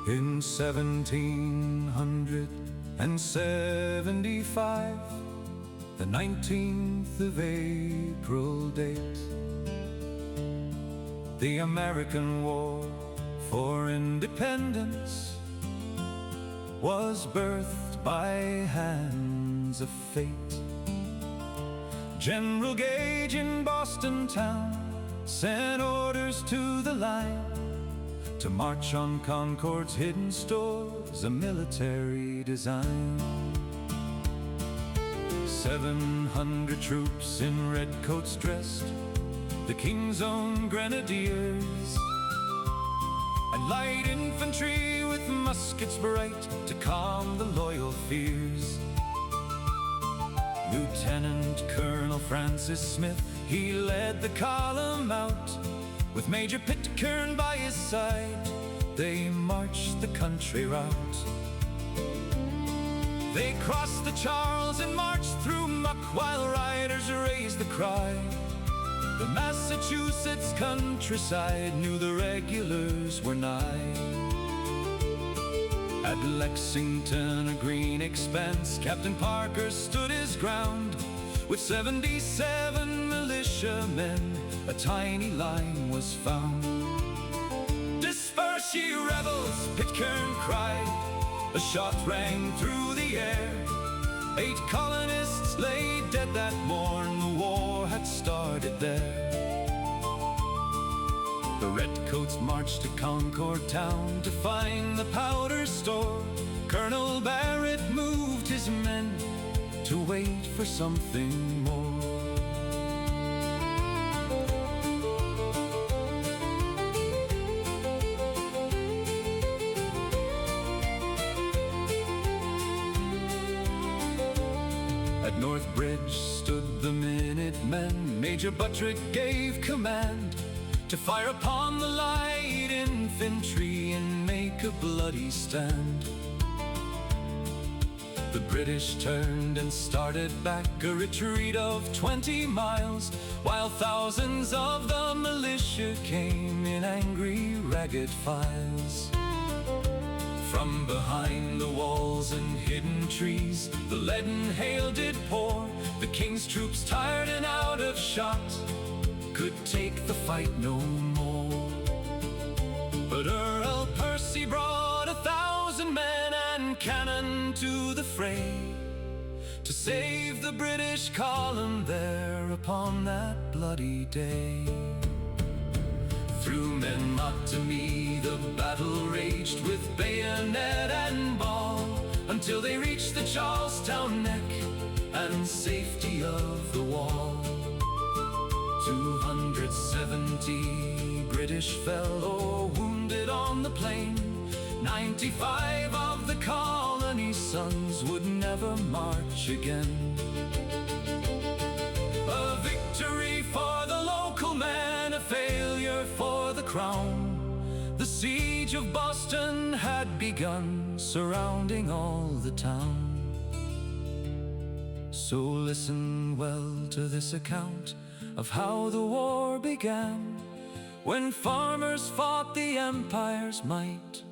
In 1775, the 19th of April date, the American War for Independence was birthed by hands of fate. General Gage in Boston town sent orders to the line to march on Concord's hidden stores, a military design. 700 troops in red coats dressed, the King's Own Grenadiers, and light infantry with muskets bright to calm the loyal fears. Lieutenant Colonel Francis Smith, he led the column out, with Major Pitcairn by his side. They marched the country route. They crossed the Charles and marched through muck, while riders raised the cry. The Massachusetts countryside knew the regulars were nigh. At Lexington, a green expanse, Captain Parker stood his ground. With 77 militiamen, a tiny line was found. "Disperse, ye rebels!" Pitcairn cried. A shot rang through the air. 8 colonists lay dead that morn. The war had started there. The redcoats marched to Concord town to find the powder store. Colonel Barrett moved his men to wait for something more. At North Bridge stood the Minutemen. Major Buttrick gave command to fire upon the light infantry and make a bloody stand. The British turned and started back, a retreat of 20 miles, while thousands of the militia came in angry, ragged files. From behind the walls and hidden trees, the leaden hail did pour. The King's troops, tired and out of shot, could take the fight no more. But Earl Percy brought 1,000 men and cannon to the fray, to save the British column there upon that bloody day. Through Menmatami the battle raged, with bayonet and ball, until they reached the Charlestown neck and safety of the wall. 270 British fell or wounded on the plain. 95 of the colony's sons would never march again. A victory for the local man, a failure for the crown. The siege of Boston had begun, surrounding all the town. So listen well to this account of how the war began, when farmers fought the empire's might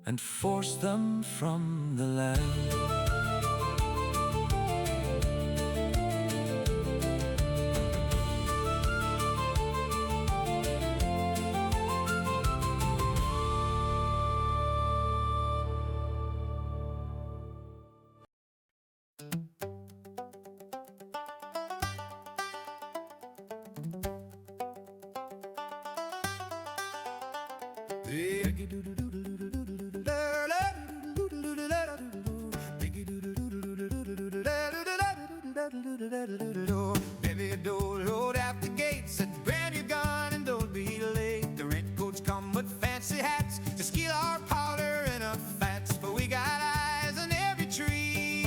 and forced them from the land. Baby, don't load out the gates, and brand new gun, and don't be late. The redcoats come with fancy hats to steal our powder and our fats, but we got eyes on every tree,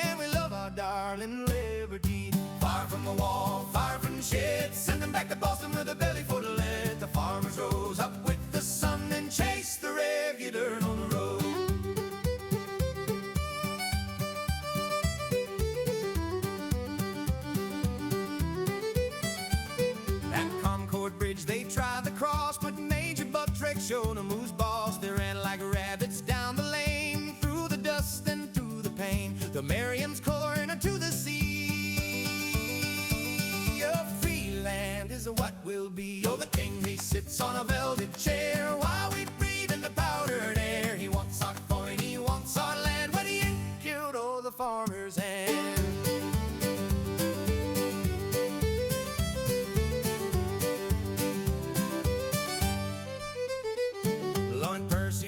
and we love our darling liberty. Far from the wall, far from the shed, send them back to Boston with a belly full of lead. The farmers rose up with the sun and chased the regular on the road. showed 'em who's boss. They ran like rabbits down the lane, through the dust and through the pain. The Merriam's corner to the sea. A free land is what will be. Oh, the king, he sits on a velvet chair while we breathe in the powdered air. He wants our coin, he wants our land, but he ain't killed all the farmers' hand.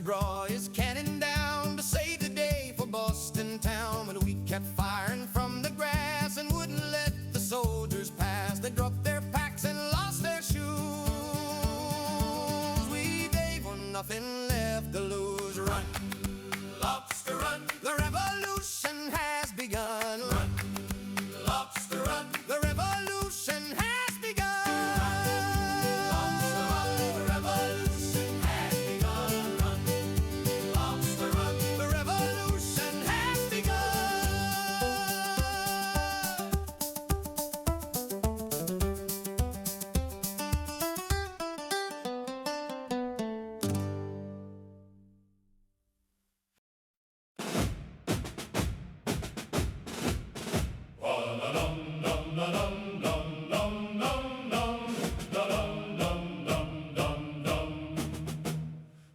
Draw his cannon down to save the day for Boston town. But we kept firing from the grass and wouldn't let the soldiers pass. They dropped their packs and lost their shoes. We gave them nothing left to lose. Run, lobster, run. The revolution has begun. Run, lobster, run. The revolution has begun.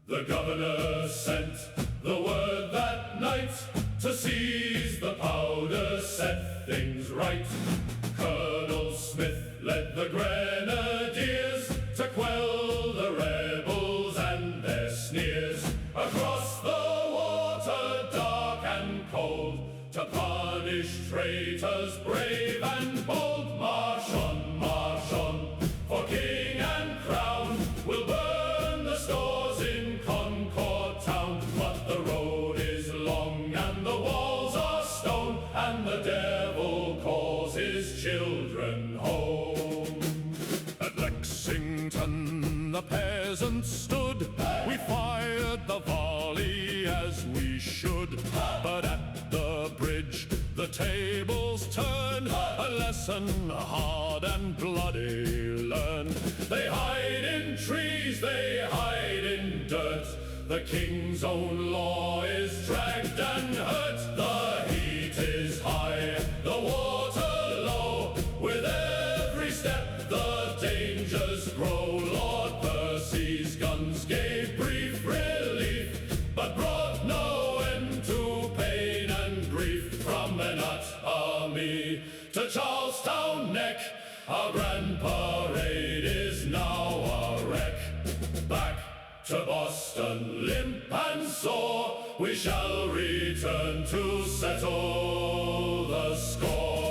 The governor sent the word that night to seize the powder, set things right. Colonel Smith led the grenadiers to quell the rebels and their sneers. Across the water dark and cold, to punish traitors brave and bold. March on, for king and crown. We'll burn the stores in Concord town. But the road is long and the walls are stone, and the devil calls his children home. At Lexington the peasants stood. We fired the volley as we should. But at the bridge the tables turned. A lesson hard and bloody learned. They hide in trees, they hide in dirt. The king's own law is dragged and hurt. The heat is high, the water low. With every step the dangers grow. Lord Percy's guns gave brief relief, but brought no end to pain and grief. From Menat Army to Charlestown Neck, our grand parade is now a wreck. Back to Boston, limp and sore, we shall return to settle the score.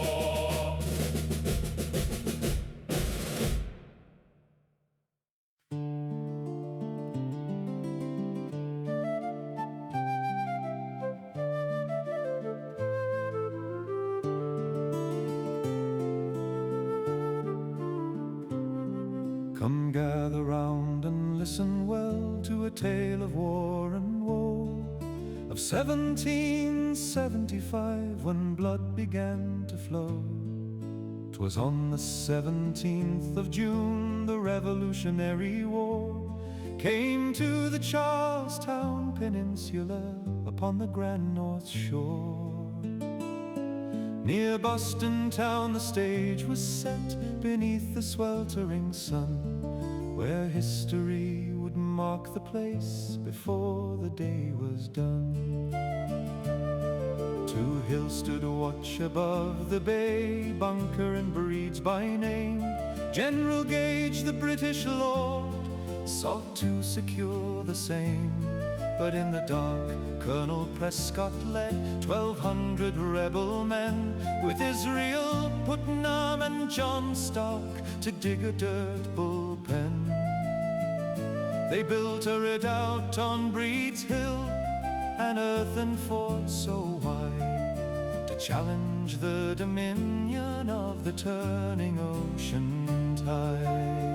Come gather round and listen well to a tale of war and woe, of 1775 when blood began to flow. 'Twas on the 17th of June the Revolutionary War came to the Charlestown Peninsula upon the Grand North Shore. Near Boston town the stage was set beneath the sweltering sun, where history would mark the place before the day was done. 2 hills stood watch above the bay, Bunker and Breeds by name. General Gage, the British lord, sought to secure the same. But in the dark, Colonel Prescott led 1,200 rebel men, with Israel, Putnam and John Stark, to dig a dirt bullpen. They built a redoubt on Breed's Hill, an earthen fort so wide, to challenge the dominion of the turning ocean tide.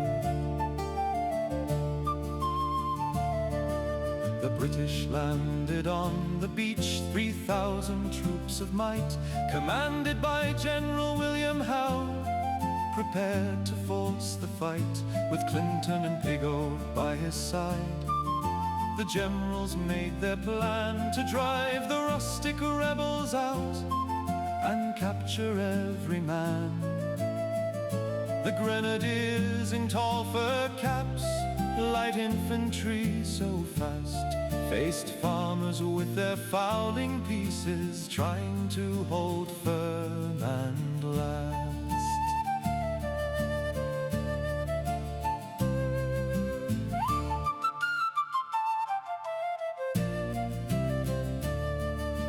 The British landed on the beach, 3,000 troops of might, commanded by General William Howe, prepared to force the fight, with Clinton and Pigot by his side. The generals made their plan to drive the rustic rebels out and capture every man. The grenadiers in tall fur caps, light infantry so fast, faced farmers with their fowling pieces, trying to hold firm and last.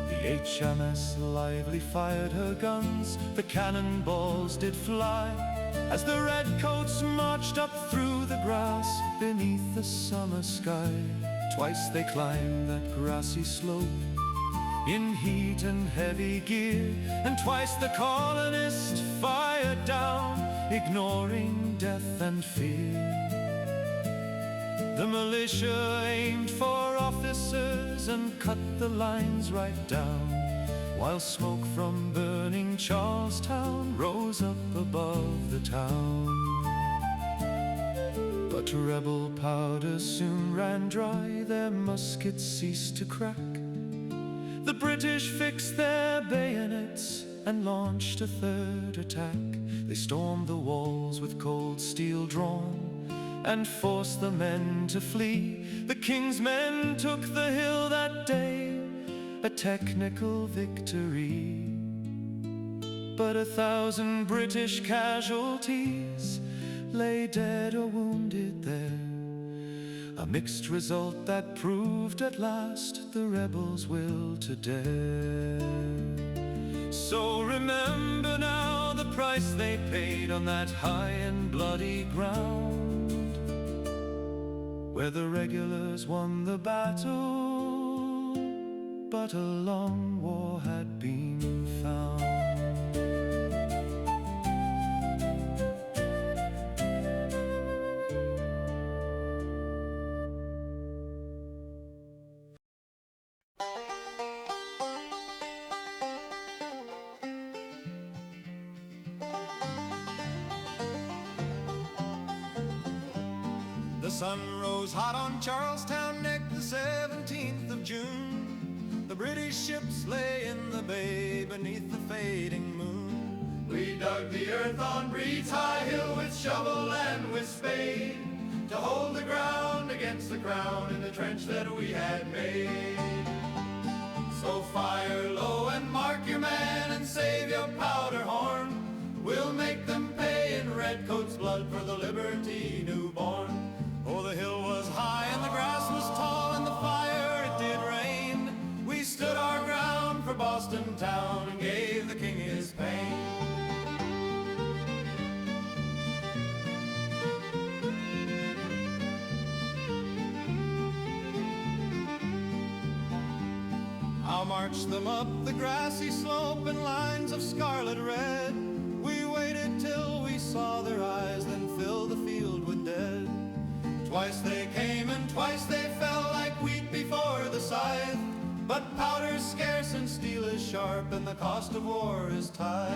The HMS Lively fired her guns, the cannonballs did fly, as the redcoats marched up through the grass beneath the summer sky. Twice they climbed that grassy slope in heat and heavy gear, and twice the colonists fired down, ignoring death and fear. The militia aimed for officers and cut the lines right down, while smoke from burning Charlestown rose up above the town. But rebel powder soon ran dry, their muskets ceased to crack. The British fixed their bayonets and launched a third attack. They stormed the walls with cold steel drawn and forced the men to flee. The King's men took the hill that day, a technical victory. But 1,000 British casualties lay dead or wounded there, a mixed result that proved at last the rebels' will to dare. So remember now the price they paid on that high and bloody ground, where the regulars won the battle, but a long war had been found. The sun rose hot on Charlestown Neck the 17th of June. The British ships lay in the bay beneath the fading moon. We dug the earth on Breed's High Hill with shovel and with spade, to hold the ground against the crown in the trench that we had made. So fire low and mark your man and save your powder horn. We'll make them pay in redcoats' blood for the liberty newborn. Oh, the hill was high and the grass was tall and the fire it did rain. We stood our ground for Boston town and gave the King his pain. I'll march them up the grassy slope in lines of scarlet red. We waited till we saw their eyes, then filled the field with dead. Twice they came and twice they fell like wheat before the scythe. But powder's scarce and steel is sharp and the cost of war is tight.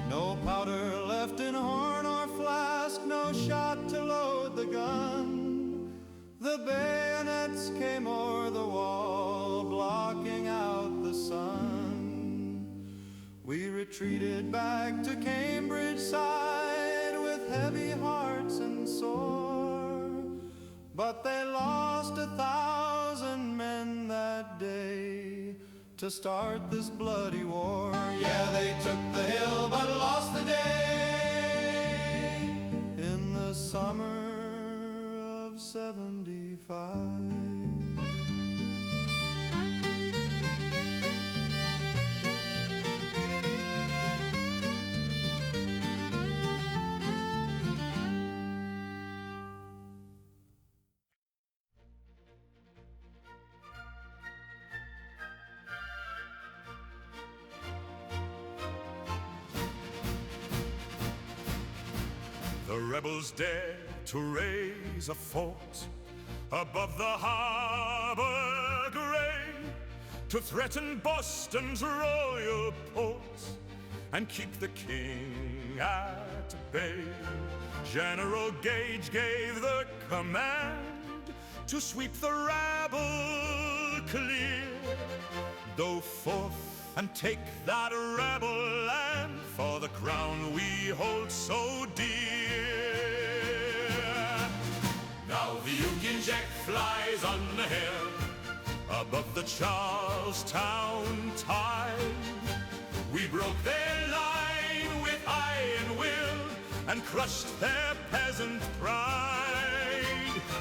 No powder left in horn or flask, no shot to load the gun. The bayonets came o'er the wall, blocking out the sun. We retreated back to Cambridge side with heavy hearts and sore, but they lost 1,000 men that day to start this bloody war. Yeah, they took the hill but lost the day in the summer of '75. The rebels dared to raise a fort above the harbor gray, to threaten Boston's royal ports and keep the King at bay. General Gage gave the command to sweep the rabble clear. Go forth and take that rebel land for the crown we hold so dear. Now the Union Jack flies on the hill above the Charlestown tide. We broke their line with iron will and crushed their peasant pride.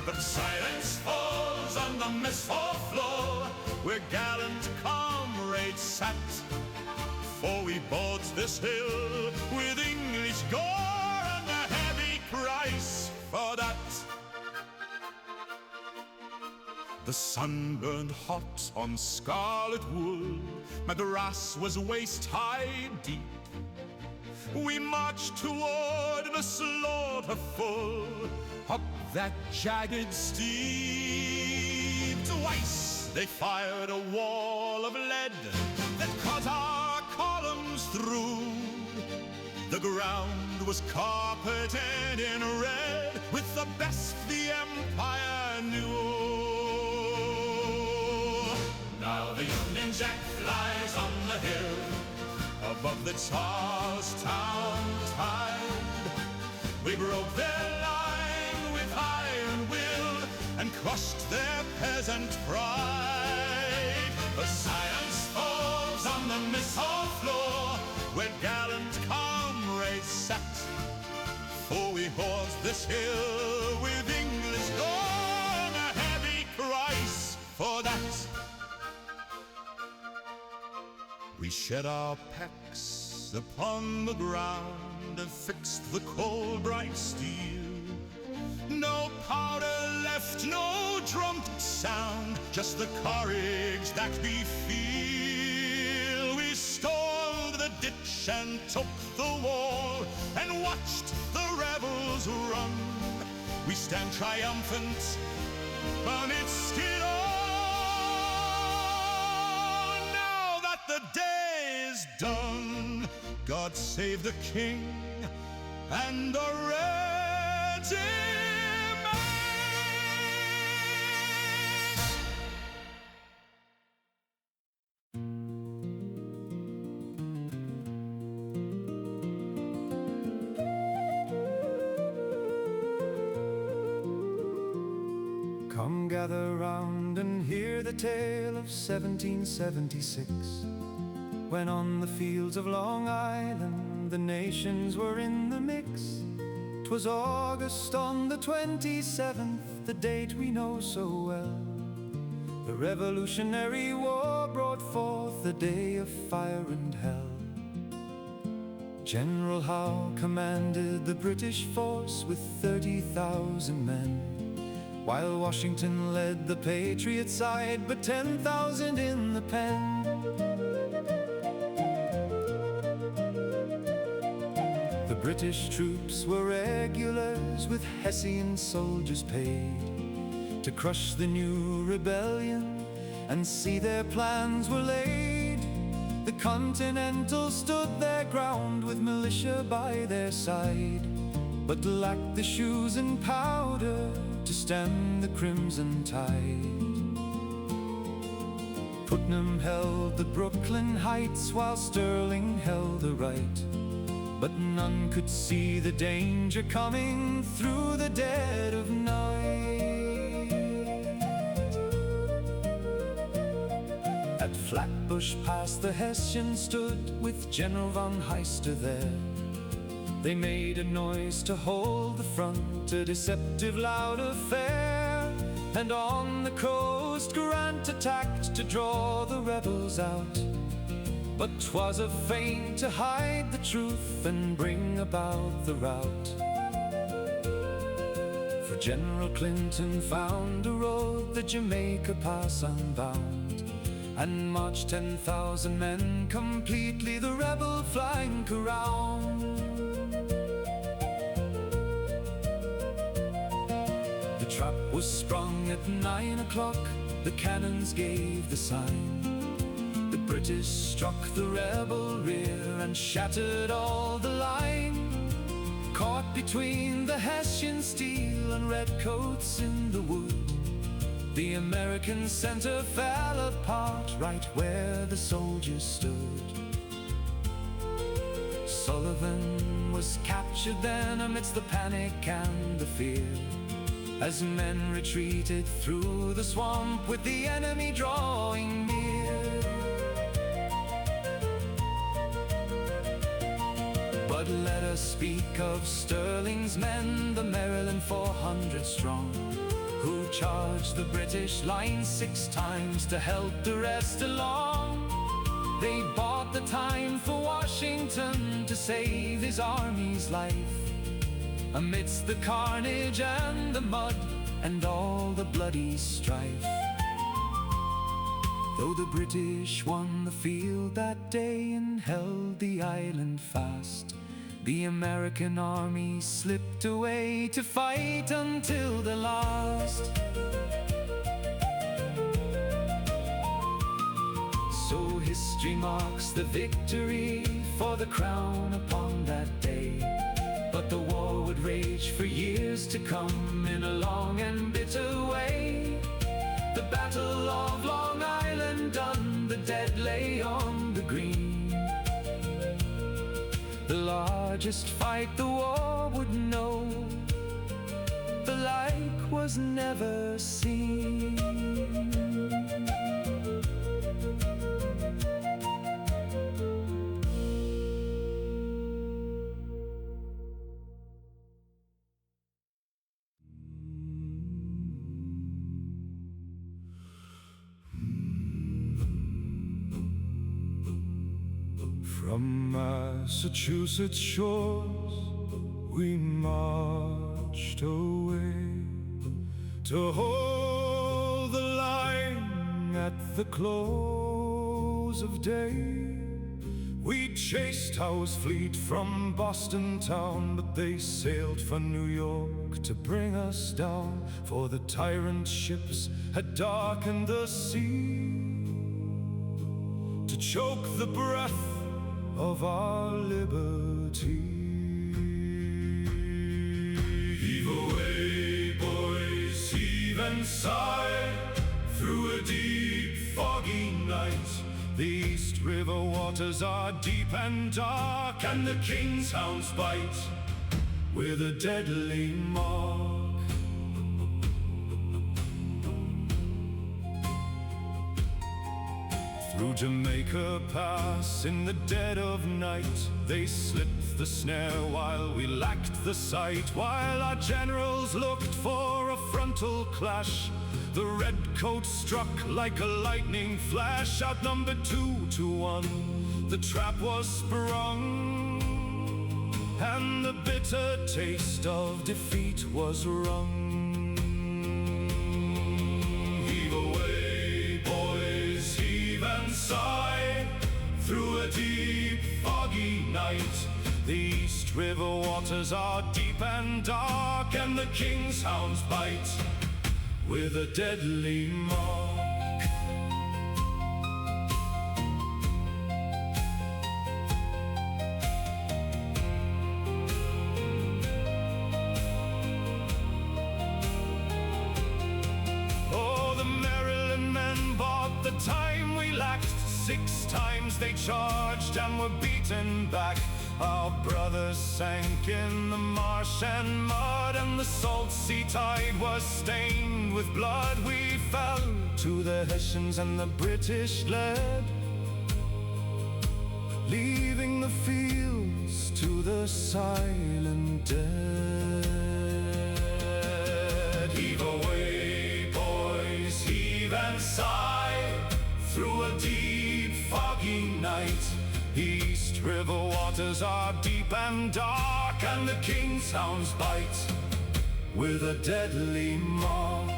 But silence falls on the mess-hall floor where gallant comrades sat, for we bought this hill with English gore and a heavy price for that. The sun burned hot on scarlet wool, Madras was waist-high deep. We marched toward the slaughter full, up that jagged steep. Twice they fired a wall of lead that cut our columns through. The ground was carpeted in red with the best the Empire knew. Now the Union Jack flies on the hill above the Charlestown tide. We broke their line with iron will and crushed their peasant pride. The silence falls on the mess-hall floor where gallant comrades sat, for we bought this hill with English gore and a heavy price for that. We shed our packs upon the ground and fixed the cold bright steel. No powder left, no drum to sound, just the courage that we feel. We stormed the ditch and took the wall and watched the rebels run. We stand triumphant amidst it all. Now that the day is done, God save the King and the regiment. Come gather round and hear the tale of 1776, when on the fields of Long Island the nations were in the mix. 'Twas August on the 27th, the date we know so well. The Revolutionary War brought forth a day of fire and hell. General Howe commanded the British force with 30,000 men, while Washington led the Patriot side, but 10,000 in the pen. The British troops were regulars with Hessian soldiers paid to crush the new rebellion and see their plans were laid. The Continentals stood their ground with militia by their side, but lacked the shoes and powder to stem the crimson tide. Putnam held the Brooklyn Heights while Sterling held the right, but none could see the danger coming through the dead of night. At Flatbush Pass the Hessians stood with General von Heister there. They made a noise to hold the front, a deceptive loud affair. And on the coast Grant attacked to draw the rebels out, but 'twas a feint to hide the truth and bring about the rout. For General Clinton found a road, the Jamaica Pass unbound, and marched 10,000 men completely the rebel flank around. The trap was sprung at 9 o'clock, the cannons gave the sign. The British struck the rebel rear and shattered all the line. Caught between the Hessian steel and redcoats in the wood, The American center fell apart right where the soldiers stood. Sullivan was captured then amidst the panic and the fear, as men retreated through the swamp with the enemy drawing near. But let us speak of Sterling's men, the Maryland 400 strong, who charged the British line 6 times to help the rest along. They bought the time for Washington to save his army's life, amidst the carnage and the mud and all the bloody strife. Though the British won the field that day and held the island fast, the American army slipped away to fight until the last. So history marks the victory for the crown upon that day. But the war would rage for years to come in a long and bitter way. The Battle of Long Island done, the dead lay on the green. The largest fight the war would know, the like was never seen. From Massachusetts shores we marched away to hold the line at the close of day. We chased Howe's fleet from Boston town, but they sailed for New York to bring us down, for the tyrant ships had darkened the sea to choke the breath of our liberty. Heave away, boys, heave and sigh, through a deep, foggy night. The East River waters are deep and dark, And the king's hounds bite with a deadly mark. Through Jamaica Pass in the dead of night, they slipped the snare while we lacked the sight. While our generals looked for a frontal clash, the redcoats struck like a lightning flash. Outnumbered 2-1, the trap was sprung, and the bitter taste of defeat was wrung. Sigh, through a deep, foggy night. The East River waters are deep and dark, And the king's hounds bite with a deadly mark. Oh, the Maryland men bought the time we lacked. 6 times they charged and were beaten back. Our brothers sank in the marsh and mud, and the salt sea tide was stained with blood. We fell to the Hessians and the British led, leaving the fields to the silent dead. Heave away, boys, heave and sigh, through a deep, foggy night. East River waters are deep and dark, And the king's hounds bite with a deadly mark.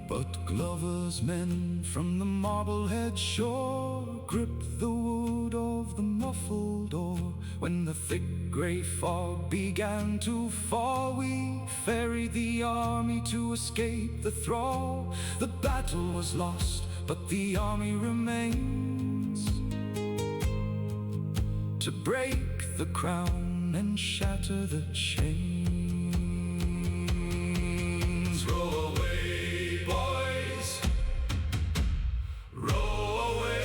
But Glover's men from the Marblehead shore gripped the wood of the muffled door. When the thick grey fog began to fall, we ferried the army to escape the thrall. The battle was lost, but the army remains to break the crown and shatter the chains. Row away, boys, row away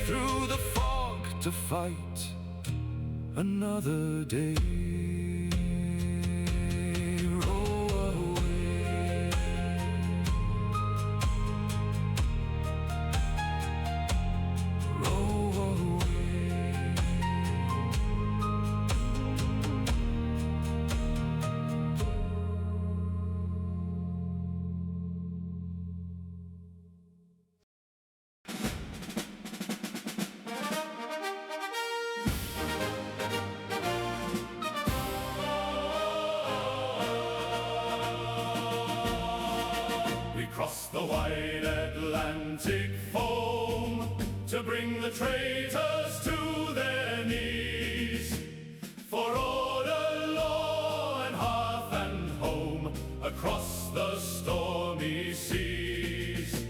through the fog to fight another day. Row away, row away. Cross the wide Atlantic foam to bring the traitors to their knees. For order, law, and hearth and home across the stormy seas.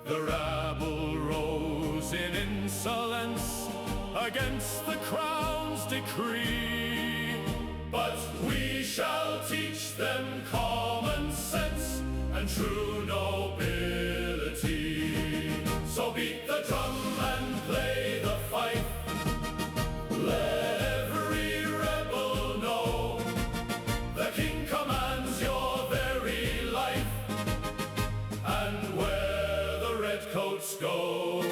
The rabble rose in insolence against the crown's decree. But we shall teach them common sense and true nobility. So beat the drum and play the fife. Let every rebel know the king commands your very life. And where the redcoats go,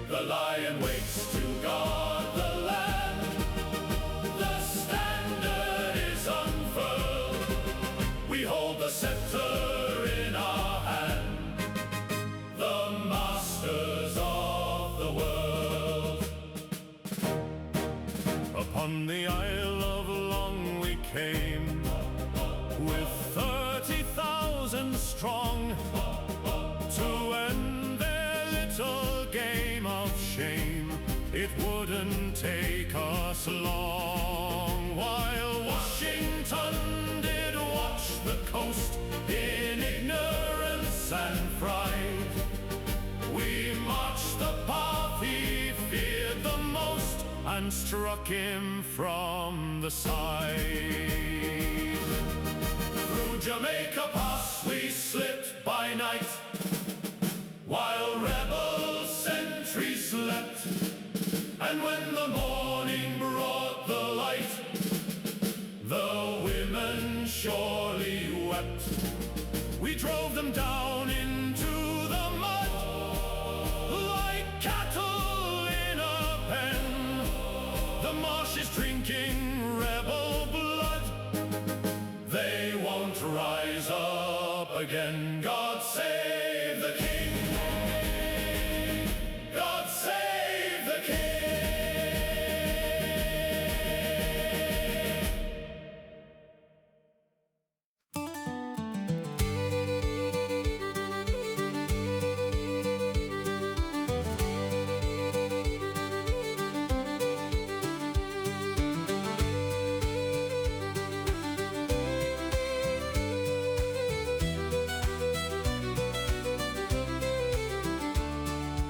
the lion waits to guard the land. The standard is unfurled. We hold the scepter in our hand, the masters of the world. Upon the Isle of Long we came, with 30,000 strong, to end their little game of shame. It wouldn't take us long, while Washington did watch the coast in ignorance and fright. We marched the path he feared the most and struck him from the side. Through Jamaica Pass we slipped by night, while rebel sentries slept. And when the morning brought the light, the women surely wept. We drove them down into the mud, like cattle in a pen. The marsh is drinking rebel blood, they won't rise up again. God save the king, God save the king.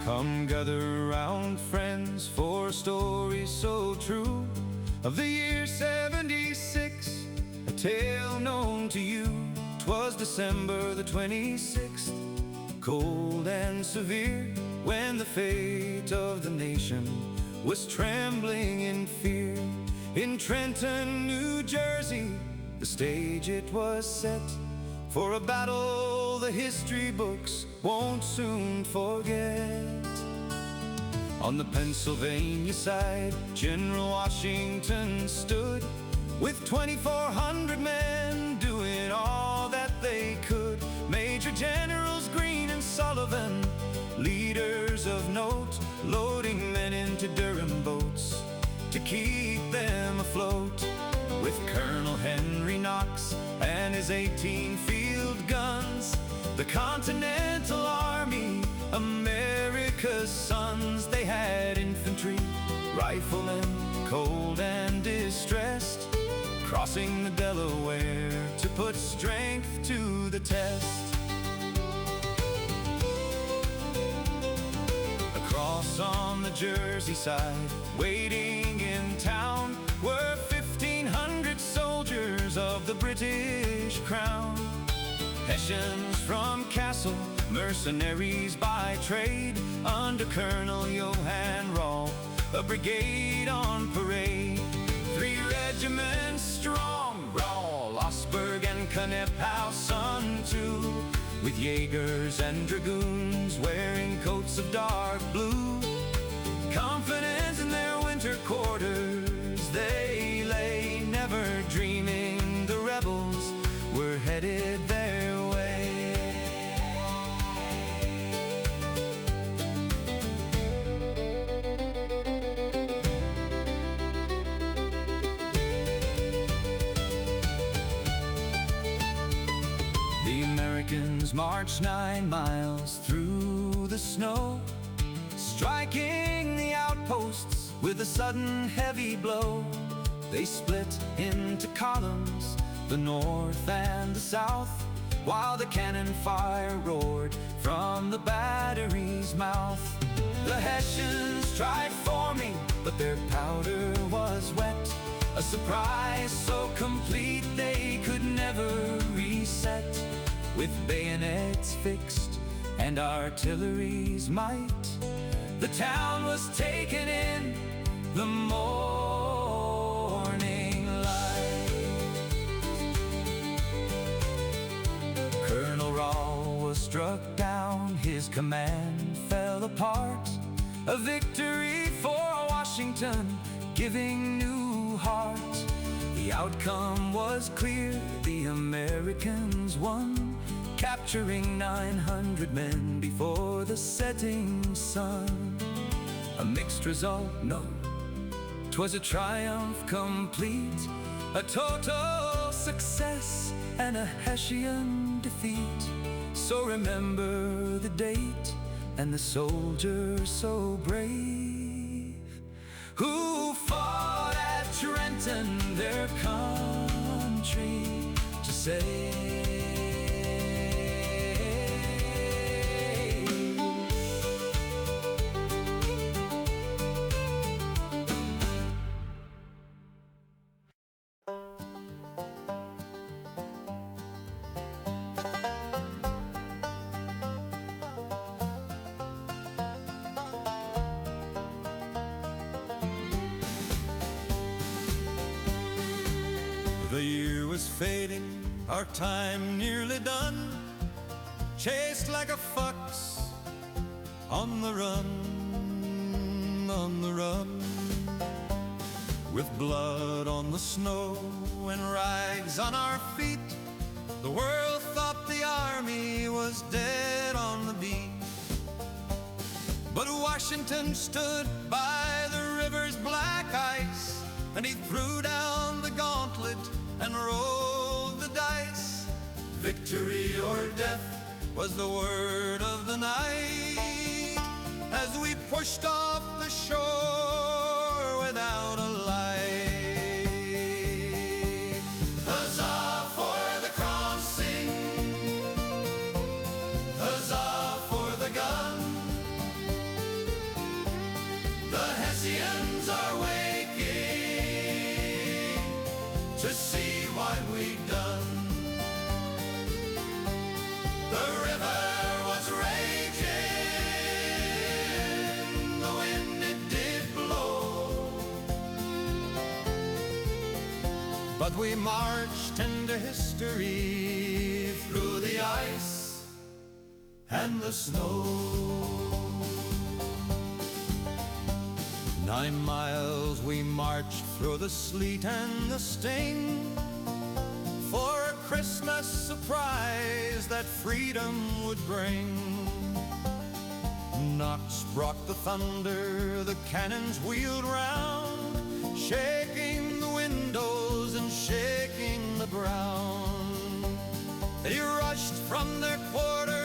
Come gather round, friends, for a story so true of the year 76, a tale known to you. 'Twas December the 26th, cold and severe, when the fate of the nation was trembling in fear. In Trenton, New Jersey, the stage it was set for a battle the history books won't soon forget. On the Pennsylvania side, General Washington stood with 2,400 men doing all that they could. Major Generals Greene and Sullivan, leaders of note, loading men into Durham boats to keep them afloat. With Colonel Henry Knox and his 18 field guns The Continental Army, America's sons, they had infantry, riflemen, cold and distressed, crossing the Delaware to put strength to the test. Across on the Jersey side, waiting in town, were 1,500 soldiers of the British Crown. Hessians from Kassel, mercenaries by trade, under Colonel Johann Rahl, a brigade on parade. 3 regiments strong, Rahl, Osberg and Knephausen too, with Jaegers and dragoons wearing coats of dark blue. Confident in their winter quarters, they lay, never dreaming the rebels were headed their way. The Americans marched 9 miles through the snow, striking the outposts with a sudden heavy blow. They split into columns, the north and the south, while the cannon fire roared from the battery's mouth. The Hessians tried forming, but their powder was wet, a surprise so complete they could never reset. With bayonets fixed and artillery's might, the town was taken in the morning light. Colonel Rahl was struck down, his command fell apart. A victory for Washington, giving new heart. The outcome was clear, the Americans won, capturing 900 men before the setting sun. A mixed result, no, 'twas a triumph complete, a total success and a Hessian defeat. So remember the date and the soldiers so brave who fought at Trenton, their country to save. The year was fading, our time nearly done, chased like a fox on the run, on the run. With blood on the snow and rags on our feet, the world thought the army was dead on the beat. But Washington stood by the river's black ice, and he threw down the gauntlet and rolled the dice. Victory or death was the word of the night, as we pushed off the shore without a light. Huzzah for the crossing, huzzah for the gun. The Hessians are waking to see what we've done. The river was raging, the wind it did blow, but we marched into history through the ice and the snow. 9 miles we marched through the sleet and the sting, for a Christmas surprise that freedom would bring. Knocks brought the thunder, the cannons wheeled round, shaking the windows and shaking the ground. They rushed from their quarters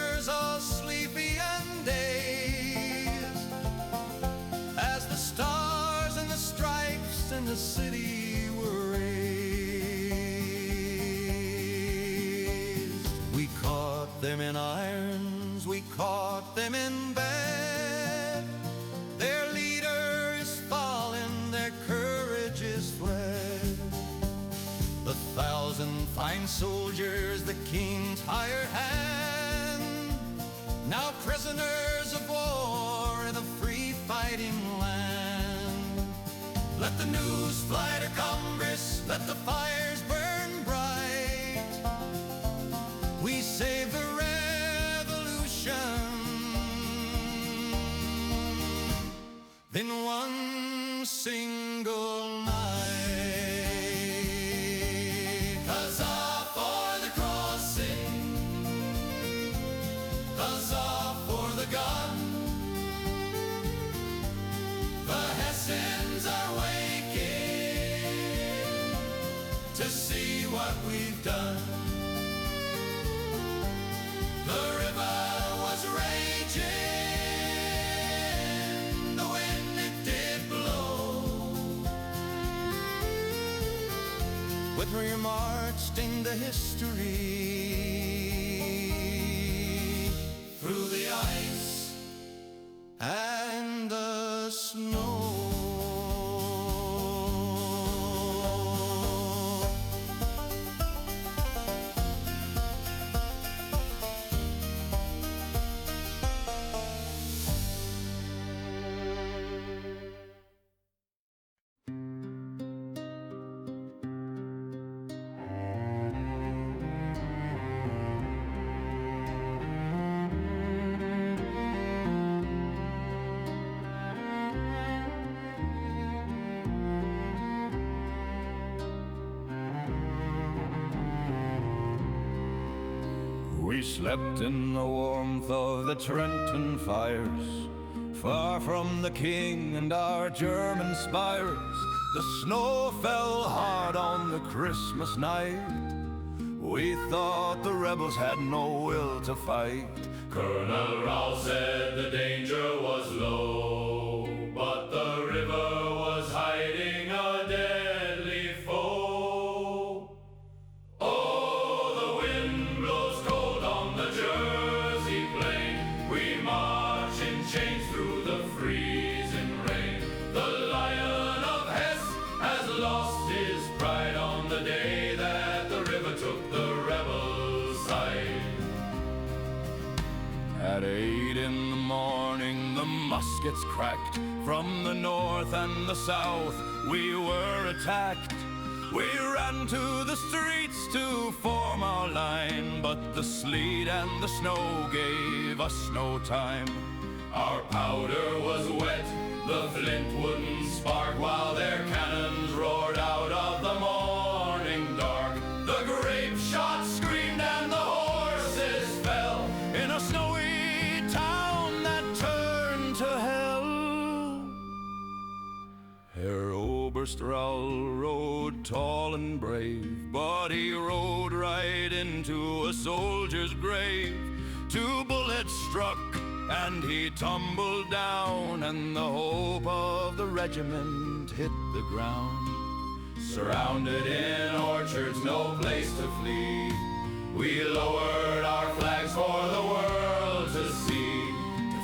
the city were raised. We caught them in irons, we caught them in bed. Their leader is fallen, their courage is fled. The 1,000 fine soldiers, the king's hired hand, now prisoners of war in a free fighting land. Let the news fly to Congress, let the fires burn bright. We saved the revolution in one single night. Huzzah for the crossing, huzzah for the gun. The Hessians are waking to see what we've done. The river was raging, the wind it did blow. But we marched into history through the ice and the snow. We slept in the warmth of the Trenton fires, far from the king and our German spires. The snow fell hard on the Christmas night. We thought the rebels had no will to fight. Colonel Rowell said the danger was low, but the river was hiding a deadly foe. Oh, the wind blows cold on the Jersey plain. We march in chains through the freezing rain. The Lion of Hesse has lost his pride on the day that the river took the rebels' side. At 8 in the morning the muskets cracked. From the north and the south we were attacked. We ran to the streets to form our line, but the sleet and the snow gave us no time. Our powder was wet, the flint wouldn't spark, while their cannons roared out of the morning dark. The grape shot screamed and the horses fell In a snowy town that turned to hell. Herr Oberstrahl rode tall and brave, but he rode right into a soldier's grave. 2 bullets struck and he tumbled down, and the hope of the regiment hit the ground. Surrounded in orchards, no place to flee, we lowered our flags for the world to see.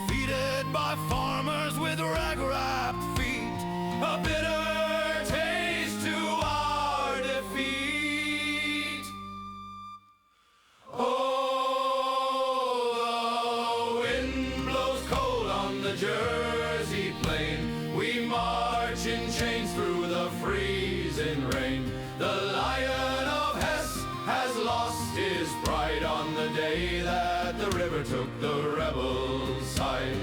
Defeated by farmers with rag-wrapped feet, a bitter taste to our defeat. Oh, the wind blows cold on the Jersey plain. We march in chains through the freezing rain. The Lion of Hesse has lost his pride on the day that the river took the rebels' side.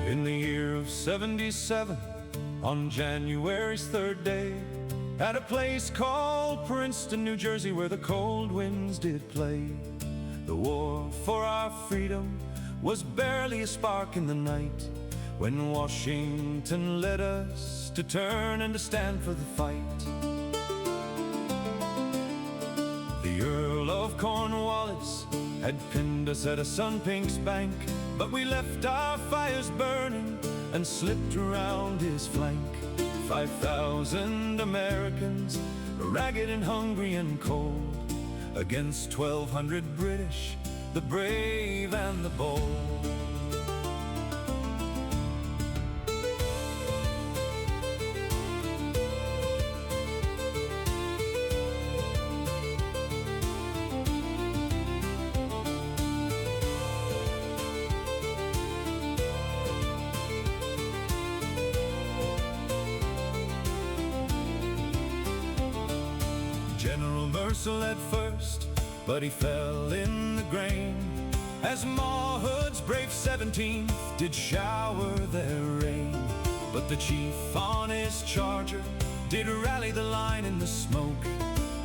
In the year of 77, on January's 3rd day, at a place called Princeton, New Jersey, where the cold winds did play, the war for our freedom was barely a spark in the night, when Washington led us to turn and to stand for the fight. The Earl of Cornwallis had pinned us at a Sun-Pink's bank, but we left our fires burning and slipped around his flank. 5,000 Americans, ragged and hungry and cold, against 1,200 British, the brave and the bold. General Mercer led first, but he fell in the grain, as Mawhood's brave 17th did shower their rain. But the chief on his charger did rally the line in the smoke,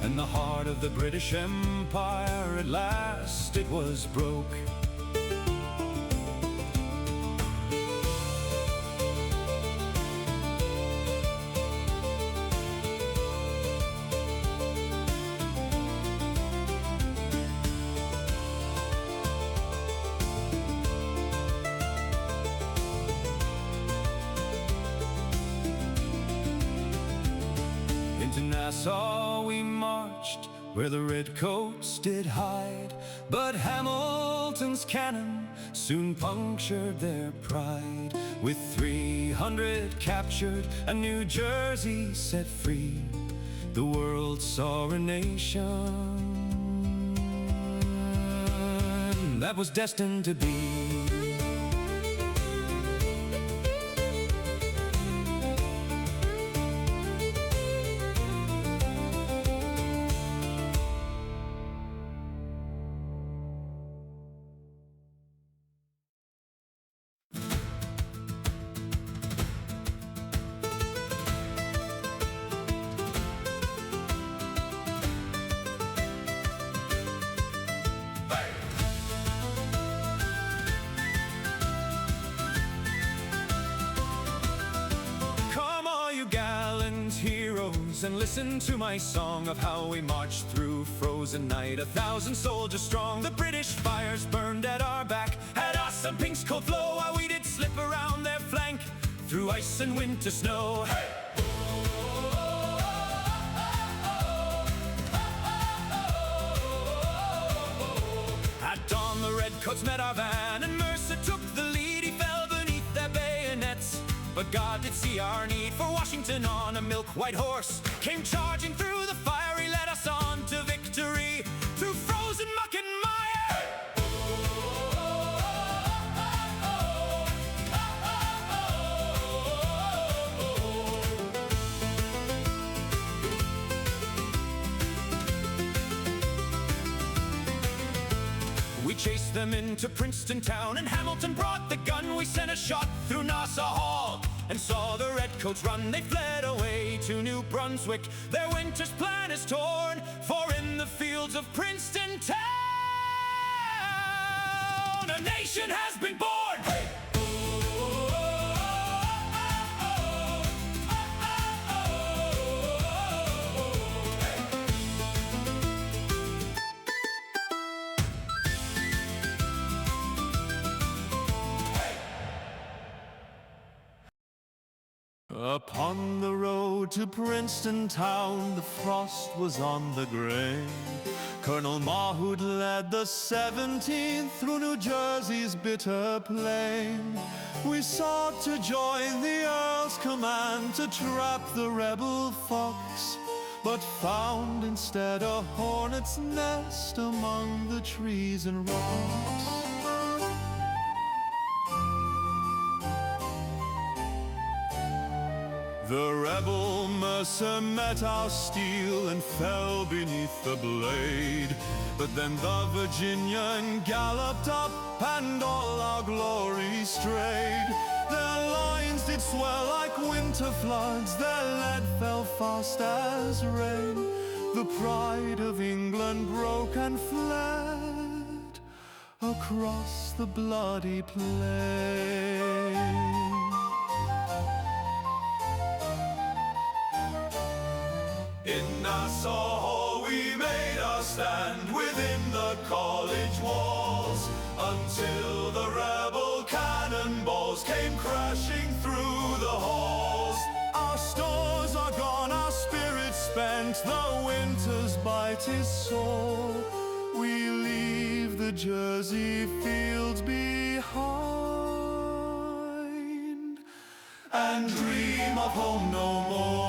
and the heart of the British Empire at last it was broke. To Nassau we marched, where the redcoats did hide, but Hamilton's cannon soon punctured their pride. With 300 captured and New Jersey set free, the world saw a nation that was destined to be. And listen to my song of how we marched through frozen night, 1,000 soldiers strong. The British fires burned at our back, had our Sun-Pink's cold flow, while we did slip around their flank through ice and winter snow. Hey! At dawn the redcoats met our van, and Mercer took the lead. He fell beneath their bayonets, but God did see our need, for Washington on a milk-white horse came charging through the fire. He led us on to victory through frozen muck and mire. We chased them into Princeton town, and Hamilton brought the gun. We sent a shot through Nassau Hall and saw the redcoats run. They fled away to New Brunswick. Their winter's plan is torn, for in the fields of Princeton town a nation has been born. Hey! Upon the road to Princeton town, the frost was on the grain. Colonel Mawhood led the 17th through New Jersey's bitter plain. We sought to join the Earl's command to trap the rebel fox, but found instead a hornet's nest among the trees and rocks. The rebel Mercer met our steel and fell beneath the blade. But then the Virginian galloped up and all our glory strayed. Then winter floods, their lead fell fast as rain. The pride of England broke and fled across the bloody plain. In Nassau we made our stand within the college walls, until the rebel cannonballs came crashing through the halls. Our stores are gone, our spirits spent, the winter's bite is sore. We leave the Jersey fields behind and dream of home no more.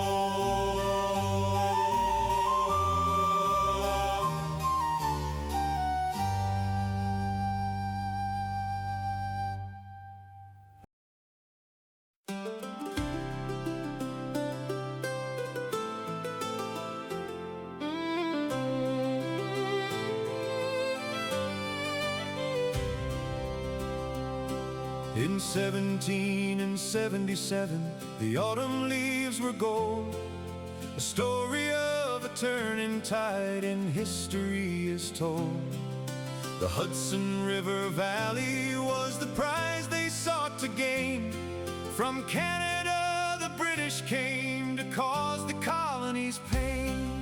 In 1777, the autumn leaves were gold. A story of a turning tide in history is told. The Hudson River Valley was the prize they sought to gain. From Canada the British came to cause the colonies pain.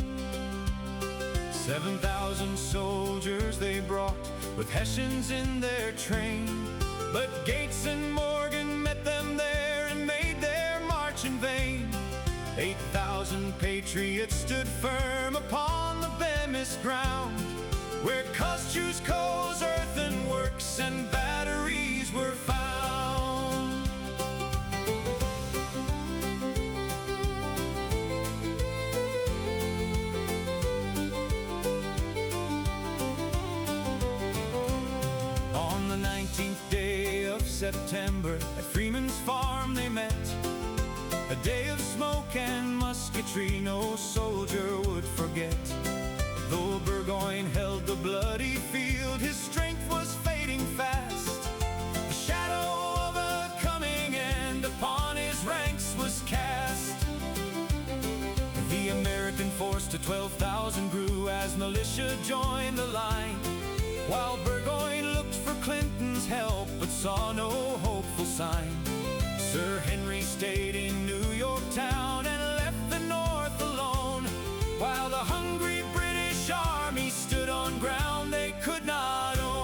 7,000 soldiers they brought, with Hessians in their train. But Gates and Morgan met them there and made their march in vain. 8,000 patriots stood firm upon the Bemis ground, where Kosciuszko's earthenworks and batteries were found. On the 19th day of September, at Freeman's farm they met. A day of smoke and musketry no soldier would forget. Though Burgoyne held the bloody field, his strength was fading fast. The shadow of a coming end upon his ranks was cast. The American force to 12,000 grew as militia joined the line, while Burgoyne looked for Clinton's help but saw no hopeful sign. Sir Henry stayed in New York town and left the North alone, while the hungry British army stood on ground they could not own.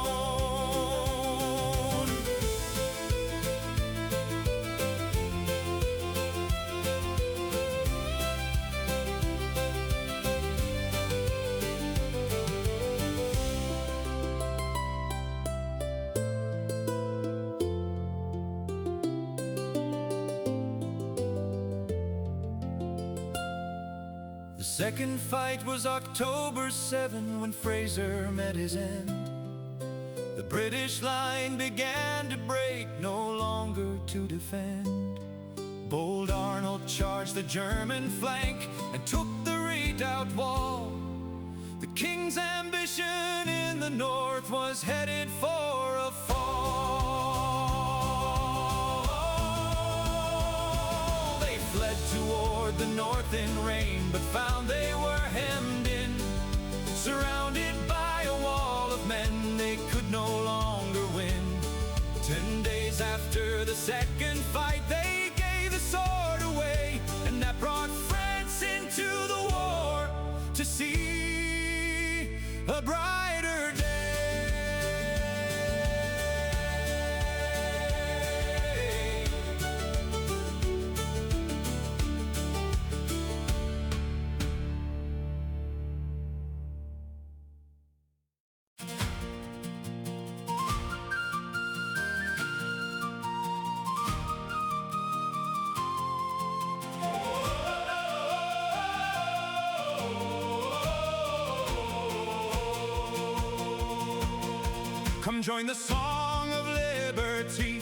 The second fight was October 7, when Fraser met his end. The British line began to break, no longer to defend. Bold Arnold charged the German flank and took the redoubt wall. The King's ambition in the north was headed for a fall. They fled toward the north in rain, but found they were hemmed in, surrounded by a wall of men they could no longer win. 10 days after the second fight, they gave the sword away, and that brought France into the war to see a brighter day. Come join the song of liberty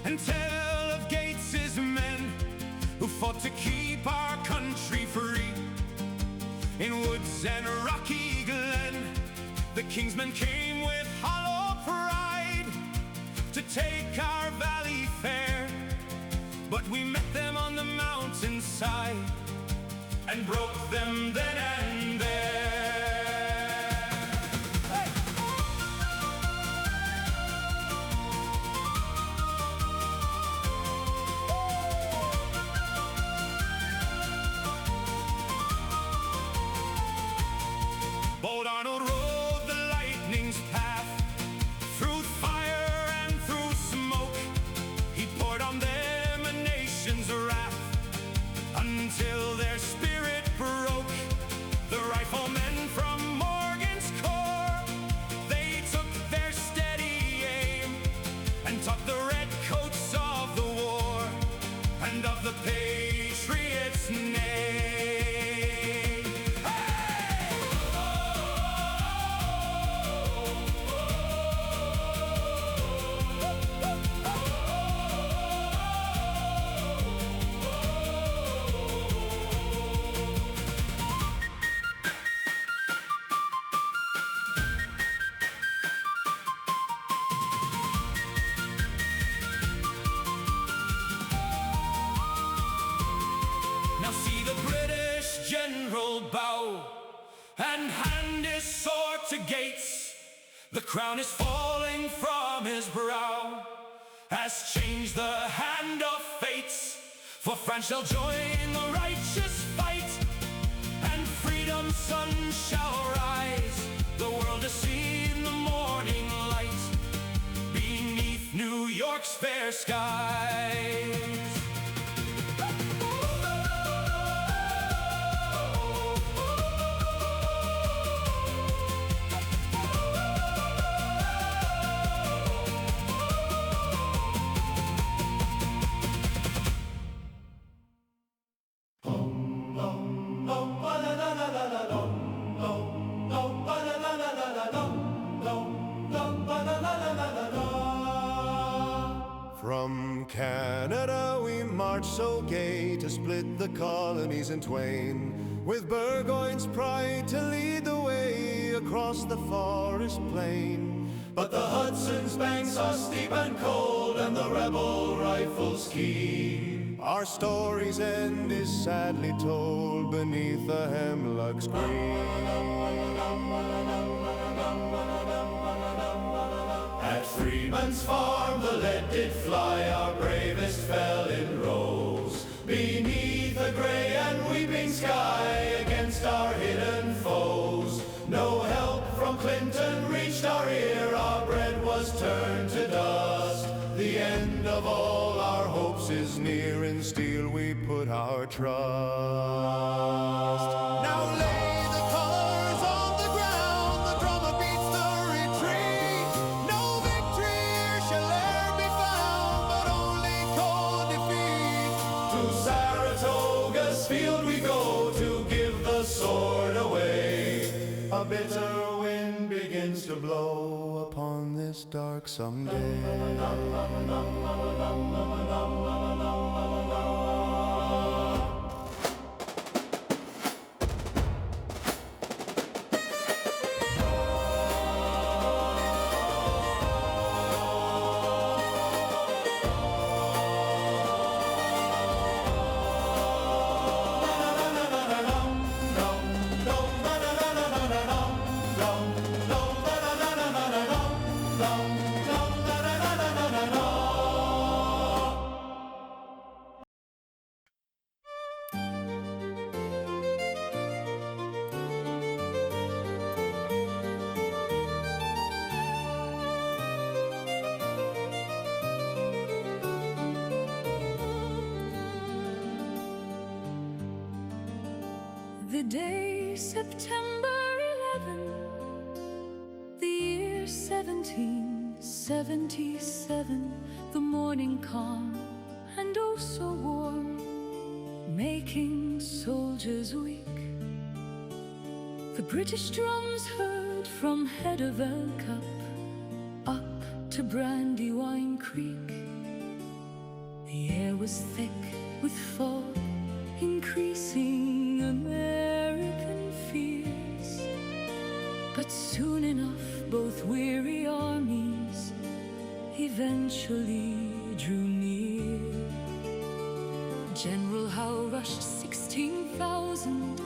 and tell of Gates's men who fought to keep our country free. In woods and rocky glen, the Kingsmen came with hollow pride to take our valley fair. But we met them on the inside and broke them then and there. Hey! Bold Arnold rode the lightning's path through fire and through smoke. He poured on them a nation's wrath until their spirit broke. The riflemen from Morgan's Corps, they took their steady aim and taught the redcoats of the war and of the patriots' name. Now see the British general bow and hand his sword to Gates. The crown is falling from his brow, has changed the hand of fates. For France shall join the righteous fight, and freedom's sun shall rise. The world has seen the morning light beneath New York's fair skies. From Canada we march so gay to split the colonies in twain, with Burgoyne's pride to lead the way across the forest plain. But the Hudson's banks are steep and cold, and the rebel rifles keen. Our story's end is sadly told beneath the hemlock's green. At Freeman's farm the lead did fly, our bravest fell in rows, beneath a grey and weeping sky, against our hidden foes. No help from Clinton reached our ear, our bread was turned to dust. The end of all our hopes is near, in steel we put our trust. Now lay the colors on the ground, the drummer beats the retreat. No victory here shall e'er be found, but only cold defeat. To Saratoga's field we go to give the sword away. A bitter wind begins to blow upon this darksome day. The day September 11, the year 1777, the morning calm and oh so warm, making soldiers weak. The British drums heard from head of El Cap up to Brandywine Creek. The air was thick with fog, increasing American fears. But soon enough both weary armies eventually drew near. General Howe rushed 16,000,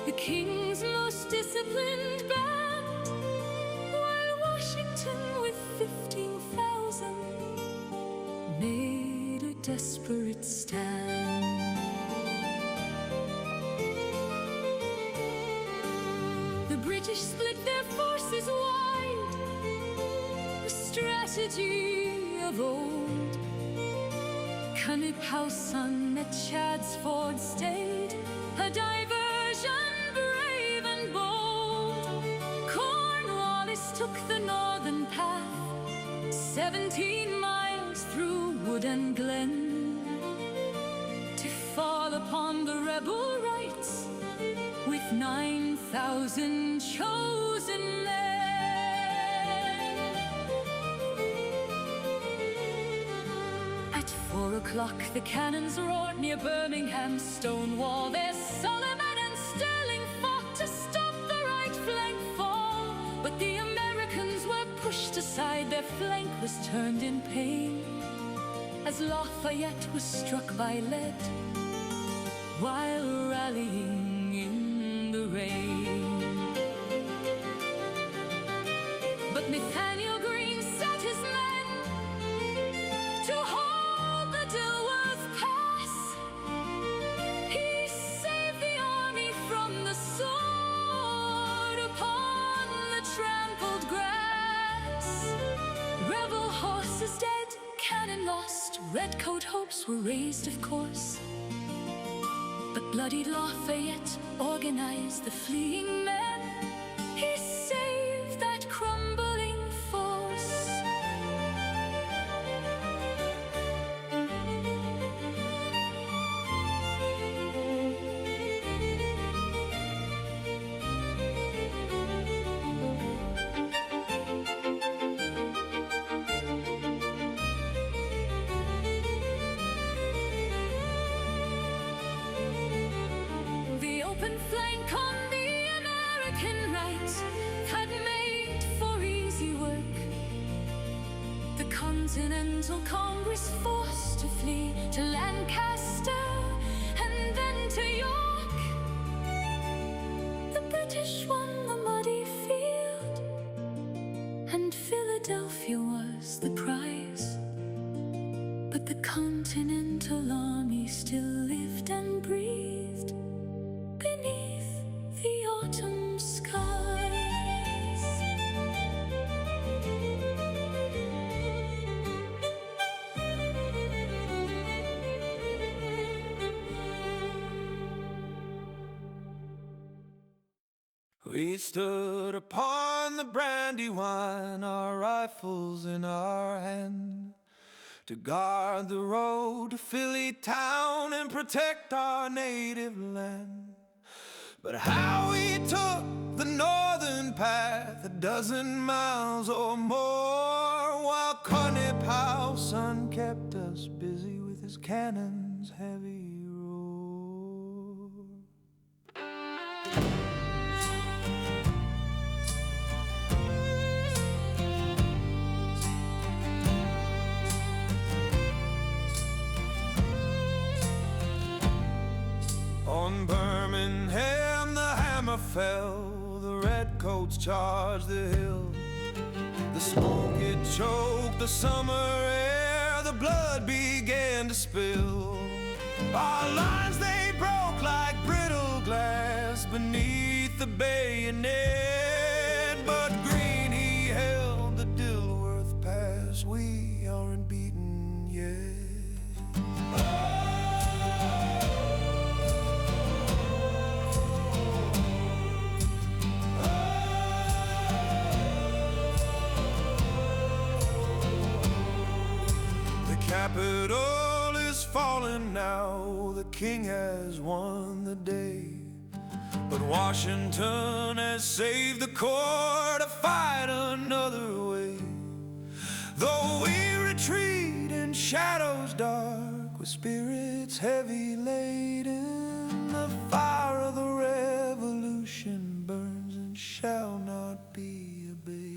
the king's most disciplined band, while Washington with 15,000 made a desperate stand. The British split their forces wide, a strategy of old. Cunnitt Howe's son at Chad's Ford stayed, a diversion brave and bold. Cornwallis took the northern path, 17 miles through wood and glen, to fall upon the rebel rights with 9,000 chosen men. At 4 o'clock the cannons roared near Birmingham. Stonewall, their Solomon and Sterling fought to stop the right flank fall, but the Americans were pushed aside, their flank was turned in pain, as Lafayette was struck by lead while rallying in the rain. But Nathaniel Greene set his men to hold the Dilworth Pass. He saved the army from the sword upon the trampled grass. Rebel horses dead, cannon lost, redcoat hopes were raised, of course. But bloodied Lafayette organized the fleeing men. He saved that crumbling force. The open flank on the American right had made for easy work the Continental Congress, forced to flee to Lancaster and then to York. The British won the muddy field, and Philadelphia was the prize. But the Continental Army still lived and breathed beneath the autumn skies. We stood upon the Brandywine, our rifles in our hand, to guard the road to Philly town and protect our native land. But how we took the northern path, 12 miles or more, while Cunnitt Howe's son kept us busy with his cannon's heavy roar. On Birmingham the hammer fell, the redcoats charged the hill. The smoke it choked the summer air, the blood began to spill. Our lines they broke like brittle glass beneath the bayonet. But Greene he held the Dilworth Pass, we aren't beaten yet. Capitol is fallen now, the king has won the day. But Washington has saved the corps to fight another way. Though we retreat in shadows dark, with spirits heavy laden, the fire of the revolution burns and shall not be abated.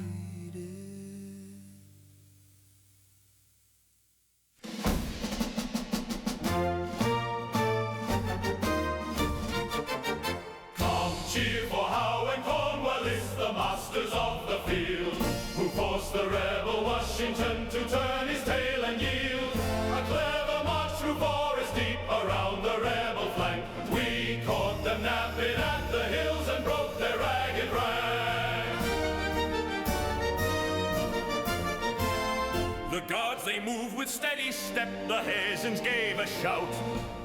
steady step, the Hessians gave a shout.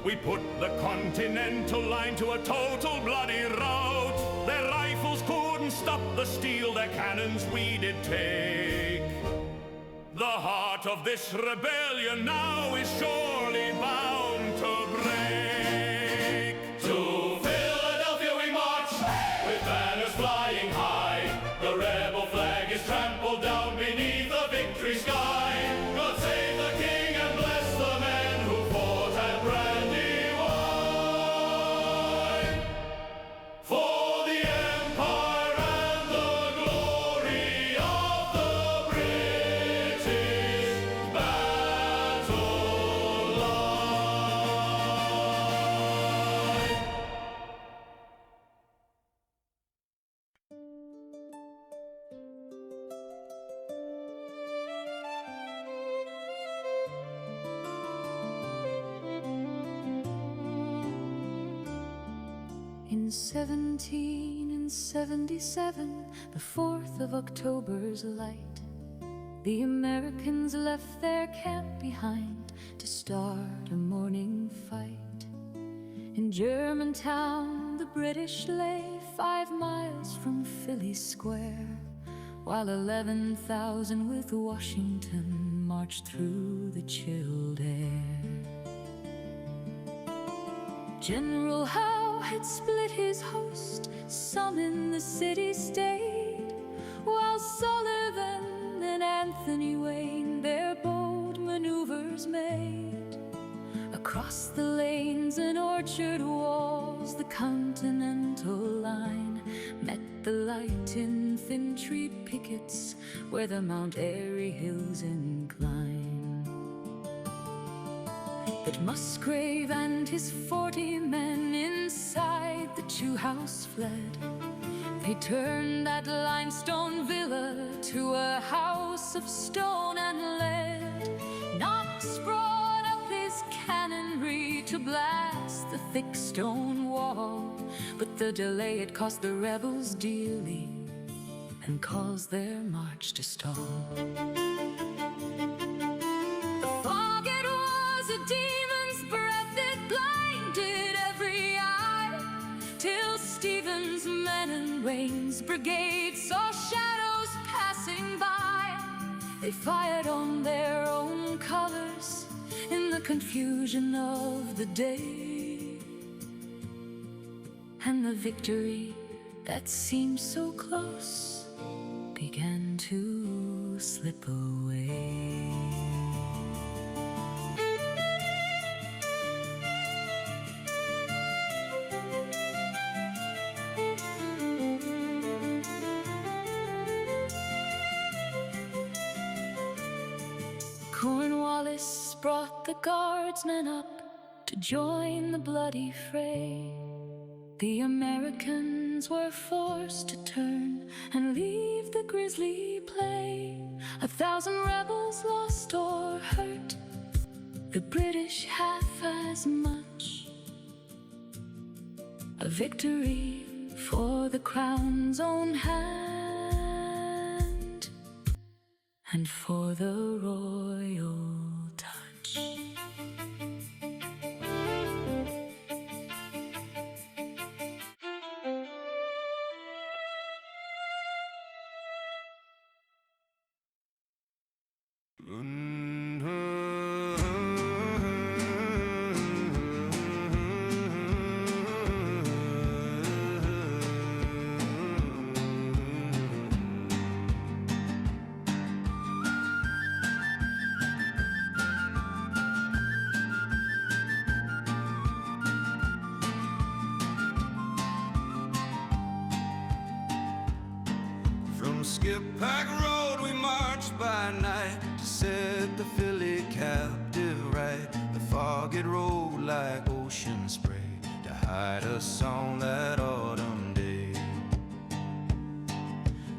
We put the Continental Line to a total bloody rout. Their rifles couldn't stop the steel, their cannons we did take. The heart of this rebellion now is surely bound to break. To Philadelphia we march, with banners flying high. The rebel flag is trampled down beneath the victory sky. God save the King and bless the men who fought at Brandywine. For the empire and the glory of the British battle line. In 1777, the 4th of October's light, the Americans left their camp behind to start a morning fight. In Germantown, the British lay 5 miles from Philly Square, while 11,000 with Washington marched through the chilled air. General Howe had split his host, some in the city stayed, while Sullivan and Anthony Wayne their bold maneuvers made. Across the lanes and orchard walls, the Continental Line met the light infantry pickets where the Mount Airy hills incline. But Musgrave and his 40 men inside the Chew-house fled. They turned that limestone villa to a house of stone and lead. Knox brought up his cannonry to blast the thick stone wall, but the delay had cost the rebels dearly and caused their march to stall. The fog, it was a demon's breath, it blinded every eye, till Stevens' men and Wayne's brigade saw shadows passing by. They fired on their own colors in the confusion of the day, and the victory that seemed so close began to slip away. Cornwallis brought the guardsmen up to join the bloody fray. The Americans were forced to turn and leave the grisly play. 1,000 rebels lost or hurt, the British half as much. A victory for the Crown's own hand and for the royal touch. Skip Pack Road we marched by night to set the Philly captive right. The fog it rolled like ocean spray to hide us on that autumn day.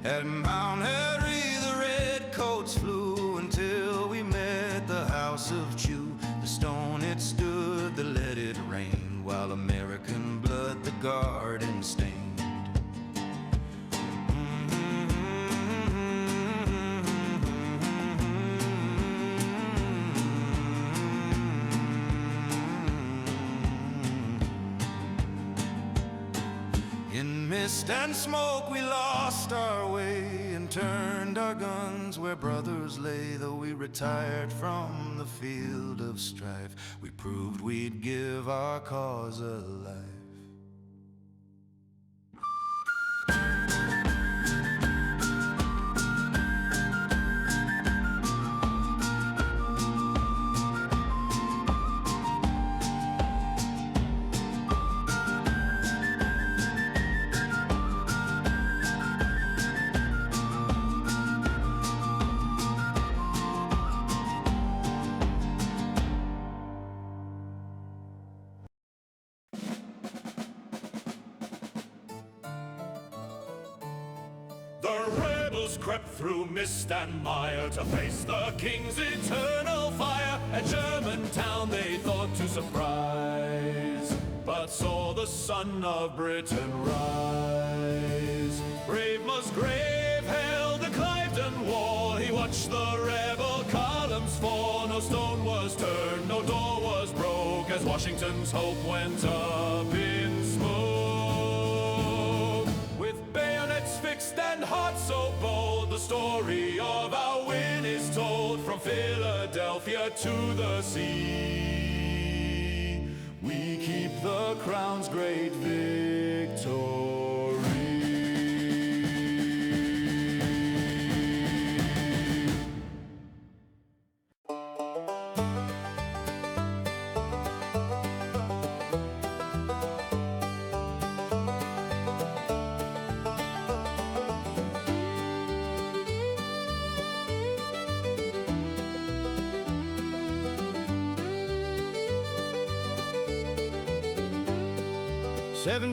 At Mount Airy the redcoats flew until we met the House of Chew. The stone it stood, the lead it rained, while American blood the garden stained. mist and smoke we lost our way and turned our guns where brothers lay. Though we retired from the field of strife, we proved we'd give our cause a life. The rebels crept through mist and mire to face the king's eternal fire. At Germantown they thought to surprise, but saw the son of Britain rise. Brave Musgrave held the Cliveden wall. He watched the rebel columns fall. No stone was turned, no door was broke, as Washington's hope went up in smoke. With bayonets fixed and hearts so bold, the story of our win is told. From Philadelphia to the sea, we keep the crown's great victory.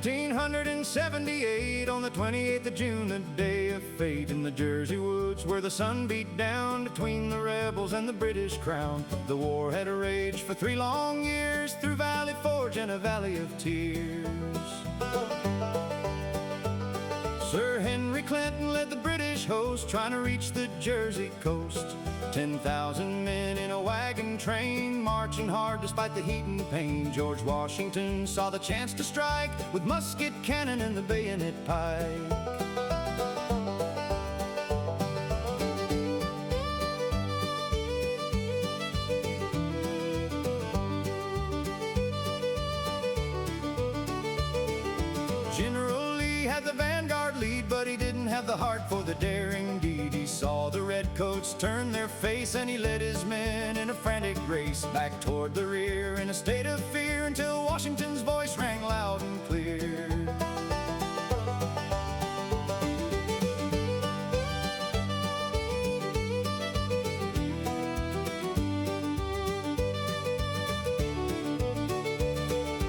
1778, on the 28th of June, the day of fate, in the Jersey woods where the sun beat down between the rebels and the British crown. The war had raged for 3 long years through Valley Forge and a valley of tears. Sir Henry Clinton led the British host, trying to reach the Jersey coast. 10,000 men in a wagon train, marching hard despite the heat and pain. George Washington saw the chance to strike with musket cannon and the bayonet pike. General Lee had the vanguard lead, but he didn't have the heart for the daring deed. He saw the redcoats turn their face, and he led his men in a frantic race back toward the rear in a state of fear, until Washington's voice rang loud and clear.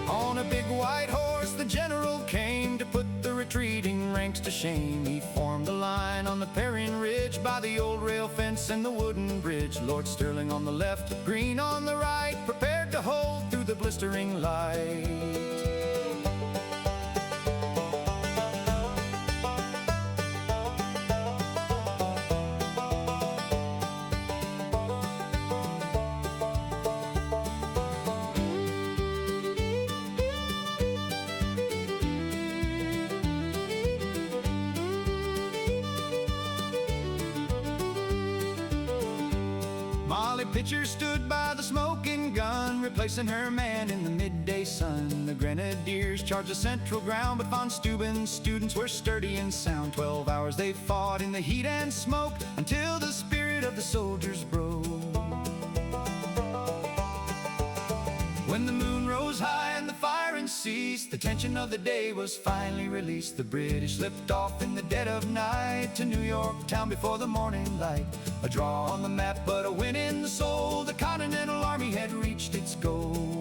On a big white horse the general came to put the retreating ranks to shame. He formed a line on the Parian Ridge by the old rail fence and the wooden bridge. Lord Stirling on the left, Greene on the right, prepared to hold through the blistering light. Molly Pitcher stood by the smoking gun, replacing her man in the midday sun. The Grenadiers charged the central ground, but von Steuben's students were sturdy and sound. 12 hours they fought in the heat and smoke, until the spirit of the soldiers broke. When the moon rose high and the firing ceased, the tension of the day was finally released. The British slipped off in the dead of night to New York town before the morning light. A draw on the map, but a win in the soul. The Continental Army had reached its goal.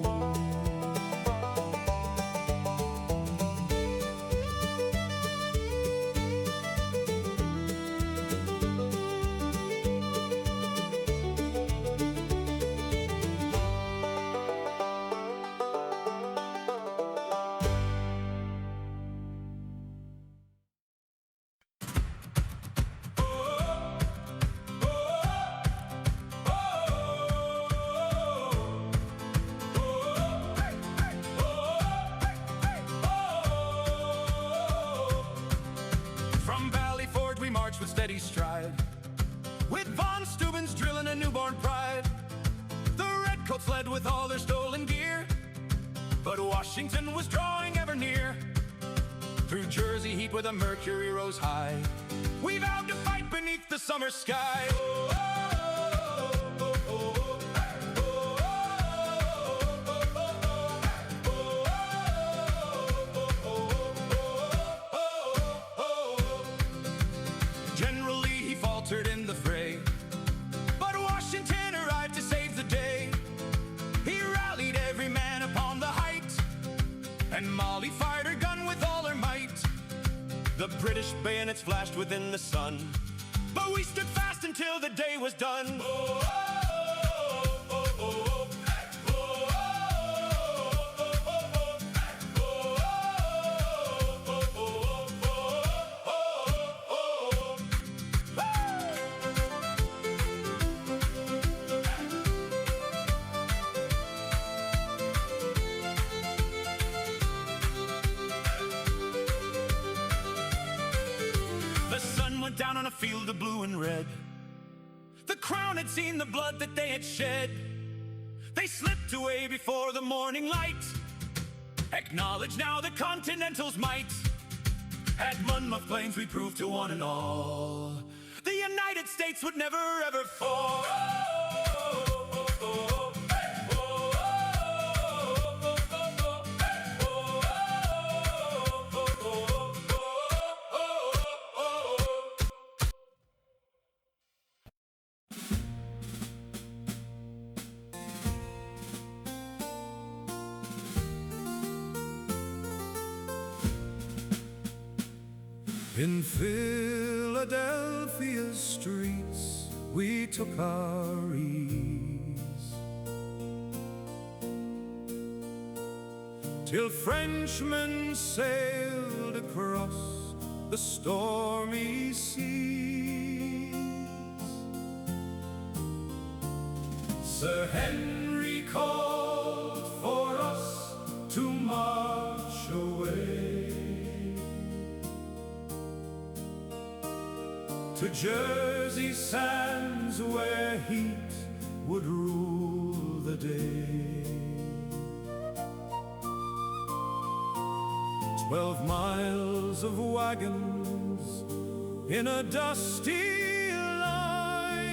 steady stride, with von Steuben's drilling a newborn pride. The redcoats led with all their stolen gear, but Washington was drawing ever near. Through Jersey heat where the mercury rose high, we vowed to fight beneath the summer sky. General Lee, he faltered in the fray, but Washington arrived to save the day. He rallied every man upon the height, and Molly fired her gun with all her might. The British bayonets flashed within the sun, but we stood fast until the day was done. The sun went down on a field of blue and red. The crown had seen the blood that they had shed. They slipped away before the morning light. Acknowledge now the Continental's might. At Monmouth Plains we proved to one and all, the United States would never ever fall. In Philadelphia's streets we took our ease, till Frenchmen sailed across the stormy seas. Sir Henry called for us to march away to Jersey sands, where heat would rule the day. 12 miles of wagons in a dusty line,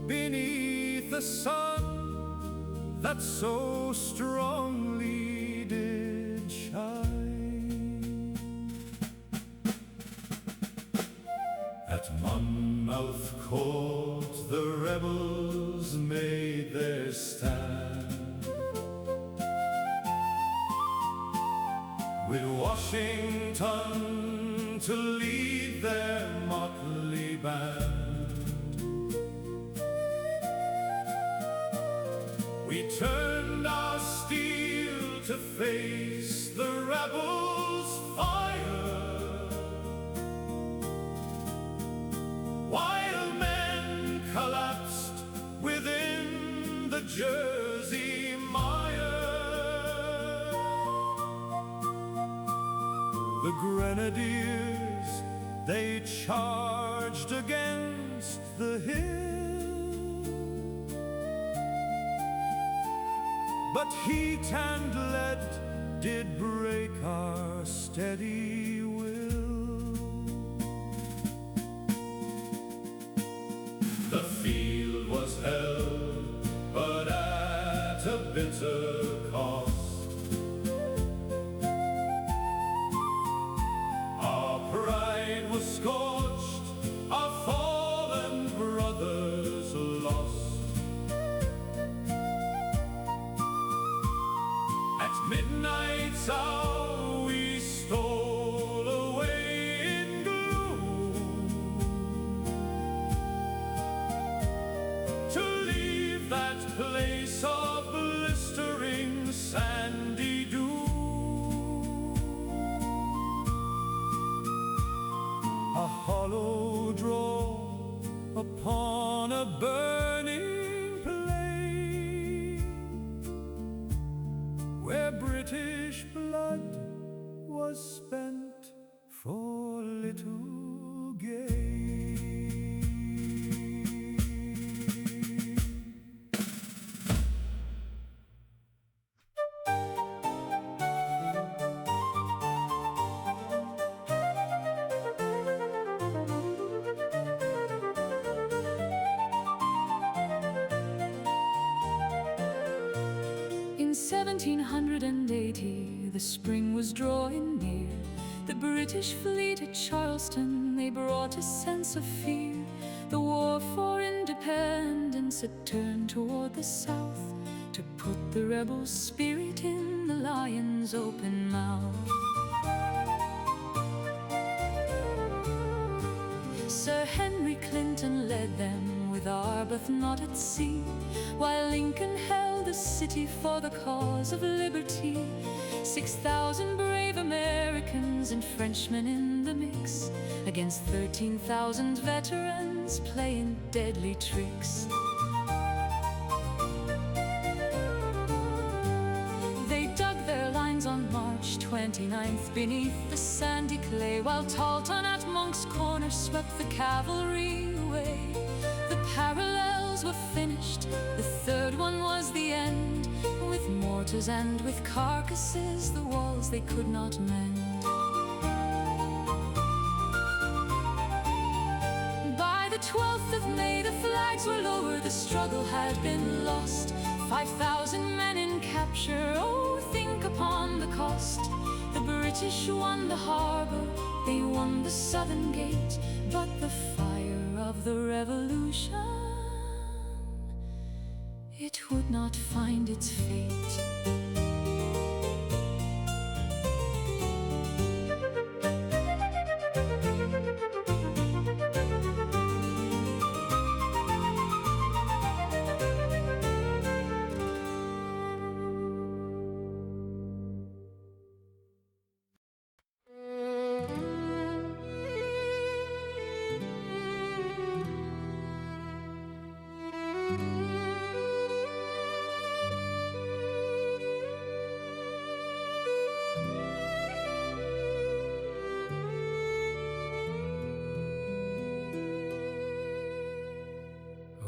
beneath the sun that so strongly did shine. At Monmouth Court the rebels made their stand, with Washington to lead their motley band. We turned our steel to face the rebels' fire, while men collapsed within the Jersey mire. The Grenadiers, they charged against the hill, but heat and lead did break our steady will. The field was held, but at a bitter cost. Our pride was scorched, our fallen brothers lost. At midnight's hour we stole away in gloom, to leave that place of blistering sandy doom. A hollow draw upon a burning plain, where British blood was spent for little to gain. In 1780, the spring was drawing near. The British fleet at Charleston, they brought a sense of fear. The war for independence had turned toward the south to put the rebel spirit in the lion's open mouth. Sir Henry Clinton led them with Arbuthnot at sea, while Lincoln held the city for the cause of liberty. 6,000 brave Americans and Frenchmen in the mix, against 13,000 veterans playing deadly tricks. They dug their lines on March 29th beneath the sandy clay, while Tarleton at Monk's Corner swept the cavalry away. The parallels were finished, the third one was the end. With mortars and with carcasses, the walls they could not mend. By the 12th of May, the flags were lowered, the struggle had been lost. 5,000 men in capture, oh, think upon the cost. The British won the harbor, they won the southern gate, but the fire of the revolution, it would not find its fate.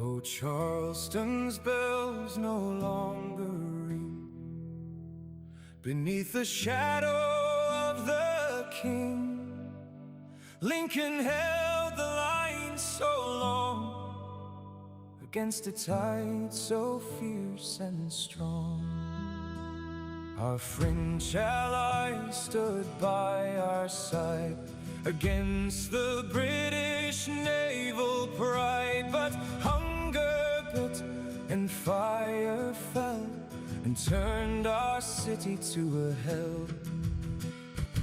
Oh, Charleston's bells no longer ring beneath the shadow of the king. Lincoln held the line so long against a tide so fierce and strong. Our French allies stood by our side against the British naval pride, but hunger bit and fire fell and turned our city to a hell.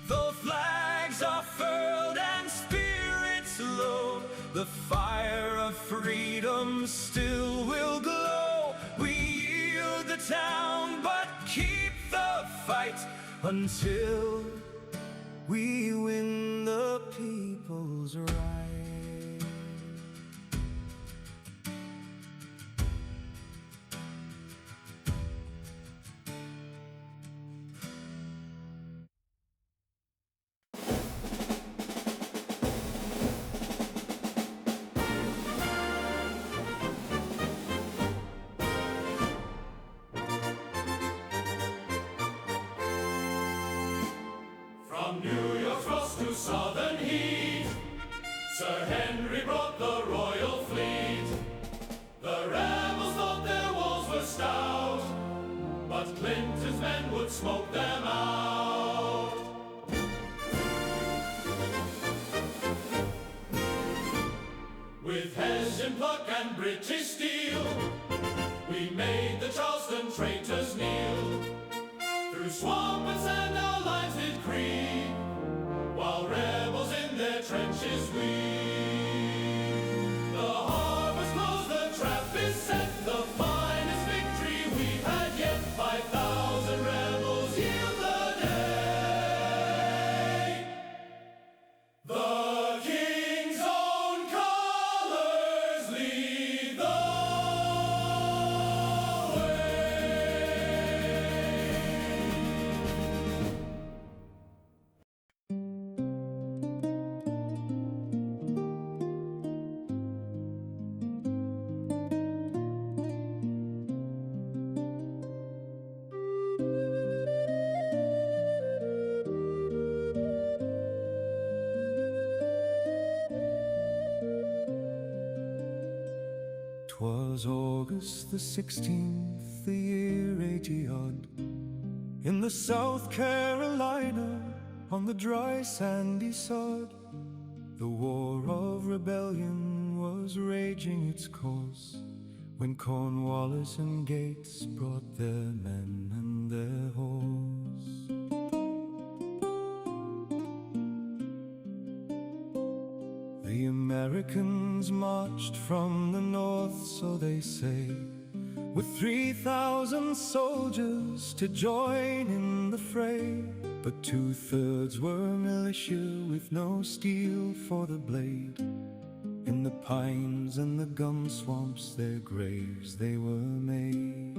Though flags are furled and spirits low, the fire of freedom still will glow. We yield the town, but keep the fight until we win the people's right. From New York's frost to southern heat, Sir Henry brought the royal fleet. The rebels thought their walls were stout, but Clinton's men would smoke them out. With Hessian pluck and British steel, we made the Charleston traitors kneel. Through swamp and sand our lines did creep, while rebels in their trenches weep. The harbor's closed, the trap is set, the finest victory we've had yet. 5,000 rebels yield the day. The King's own colors lead the was August the 16th, the year 80-odd, in the South Carolina, on the dry sandy sod. The war of rebellion was raging its course, when Cornwallis and Gates brought their men and their horse. The Americans marched from the north, so they say, with 3,000 soldiers to join in the fray. But 2/3 were militia with no steel for the blade. In the pines and the gum swamps their graves they were made.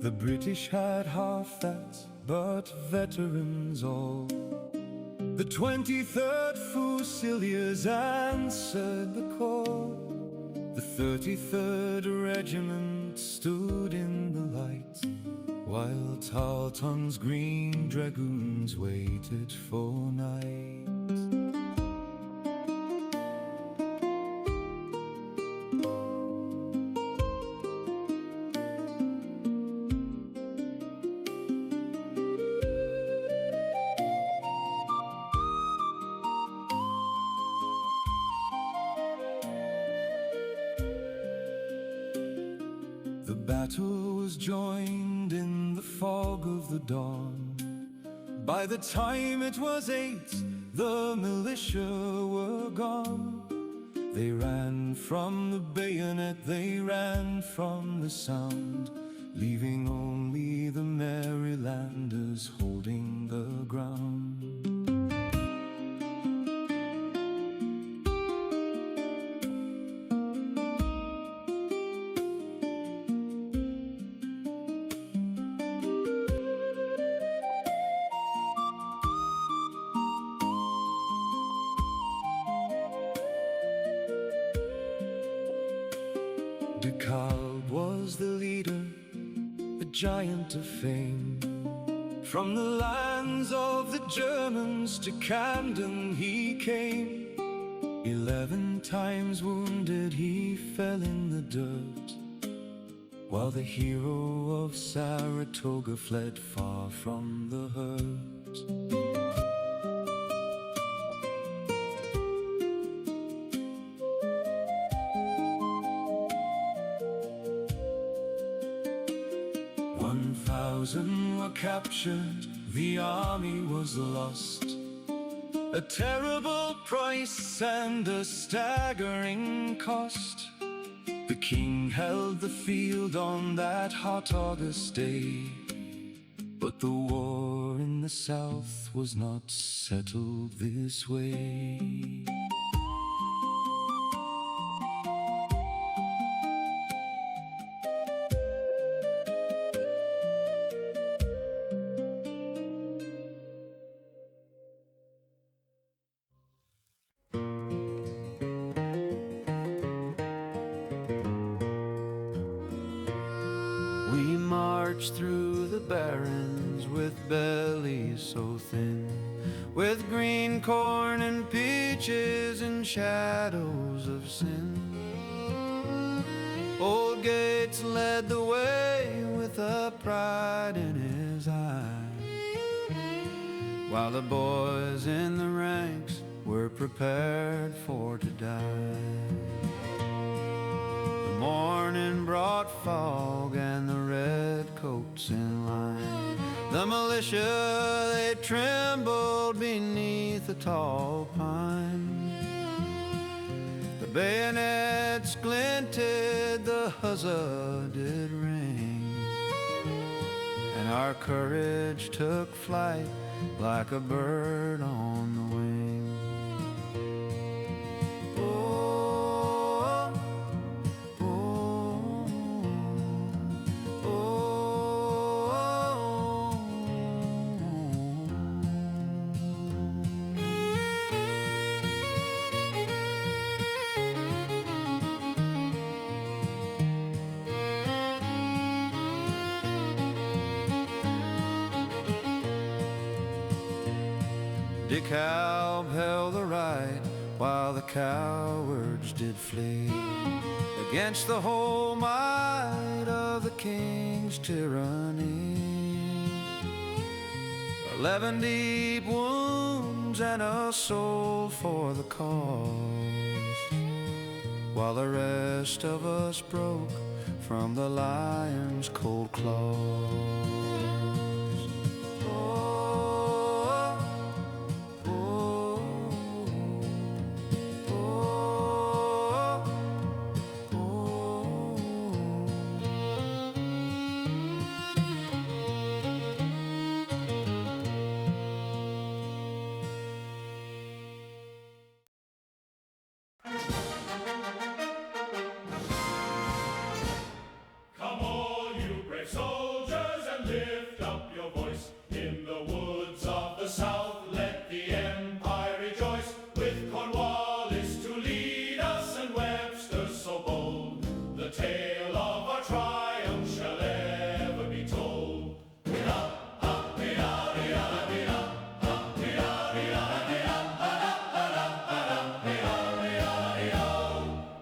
The British had half that, but veterans all. The 23rd Fusiliers answered the call. The 33rd Regiment stood in the light, while Tarleton's green dragoons waited for night. The battle was joined in the fog of the dawn. By the time it was 8, the militia were gone. They ran from the bayonet, they ran from the sound, leaving only the Marylanders holding the ground. DeKalb was the leader, a giant of fame. From the lands of the Germans to Camden he came. 11 times wounded he fell in the dirt, while the hero of Saratoga fled far from the hurt. 1,000 were captured, the army was lost. A terrible price and a staggering cost. The king held the field on that hot August day, but the war in the South was not settled this way. We marched through the barrens with bellies so thin, with green corn and peaches and shadows of sin. Old Gates led the way with a pride in his eye, while the boys in the ranks were prepared for to die. The morning brought fog and the redcoats in line. The militia, they trembled beneath a tall pine. The bayonets glinted, the huzzah did ring, and our courage took flight like a bird on the wing. DeKalb held the right while the cowards did flee against the whole might of the king's tyranny. 11 deep wounds and a soul for the cause, while the rest of us broke from the lion's cold claws. Come all you brave soldiers and lift up your voice. In the woods of the south let the empire rejoice. With Cornwallis to lead us and Webster so bold, the tale of our triumph shall ever be told.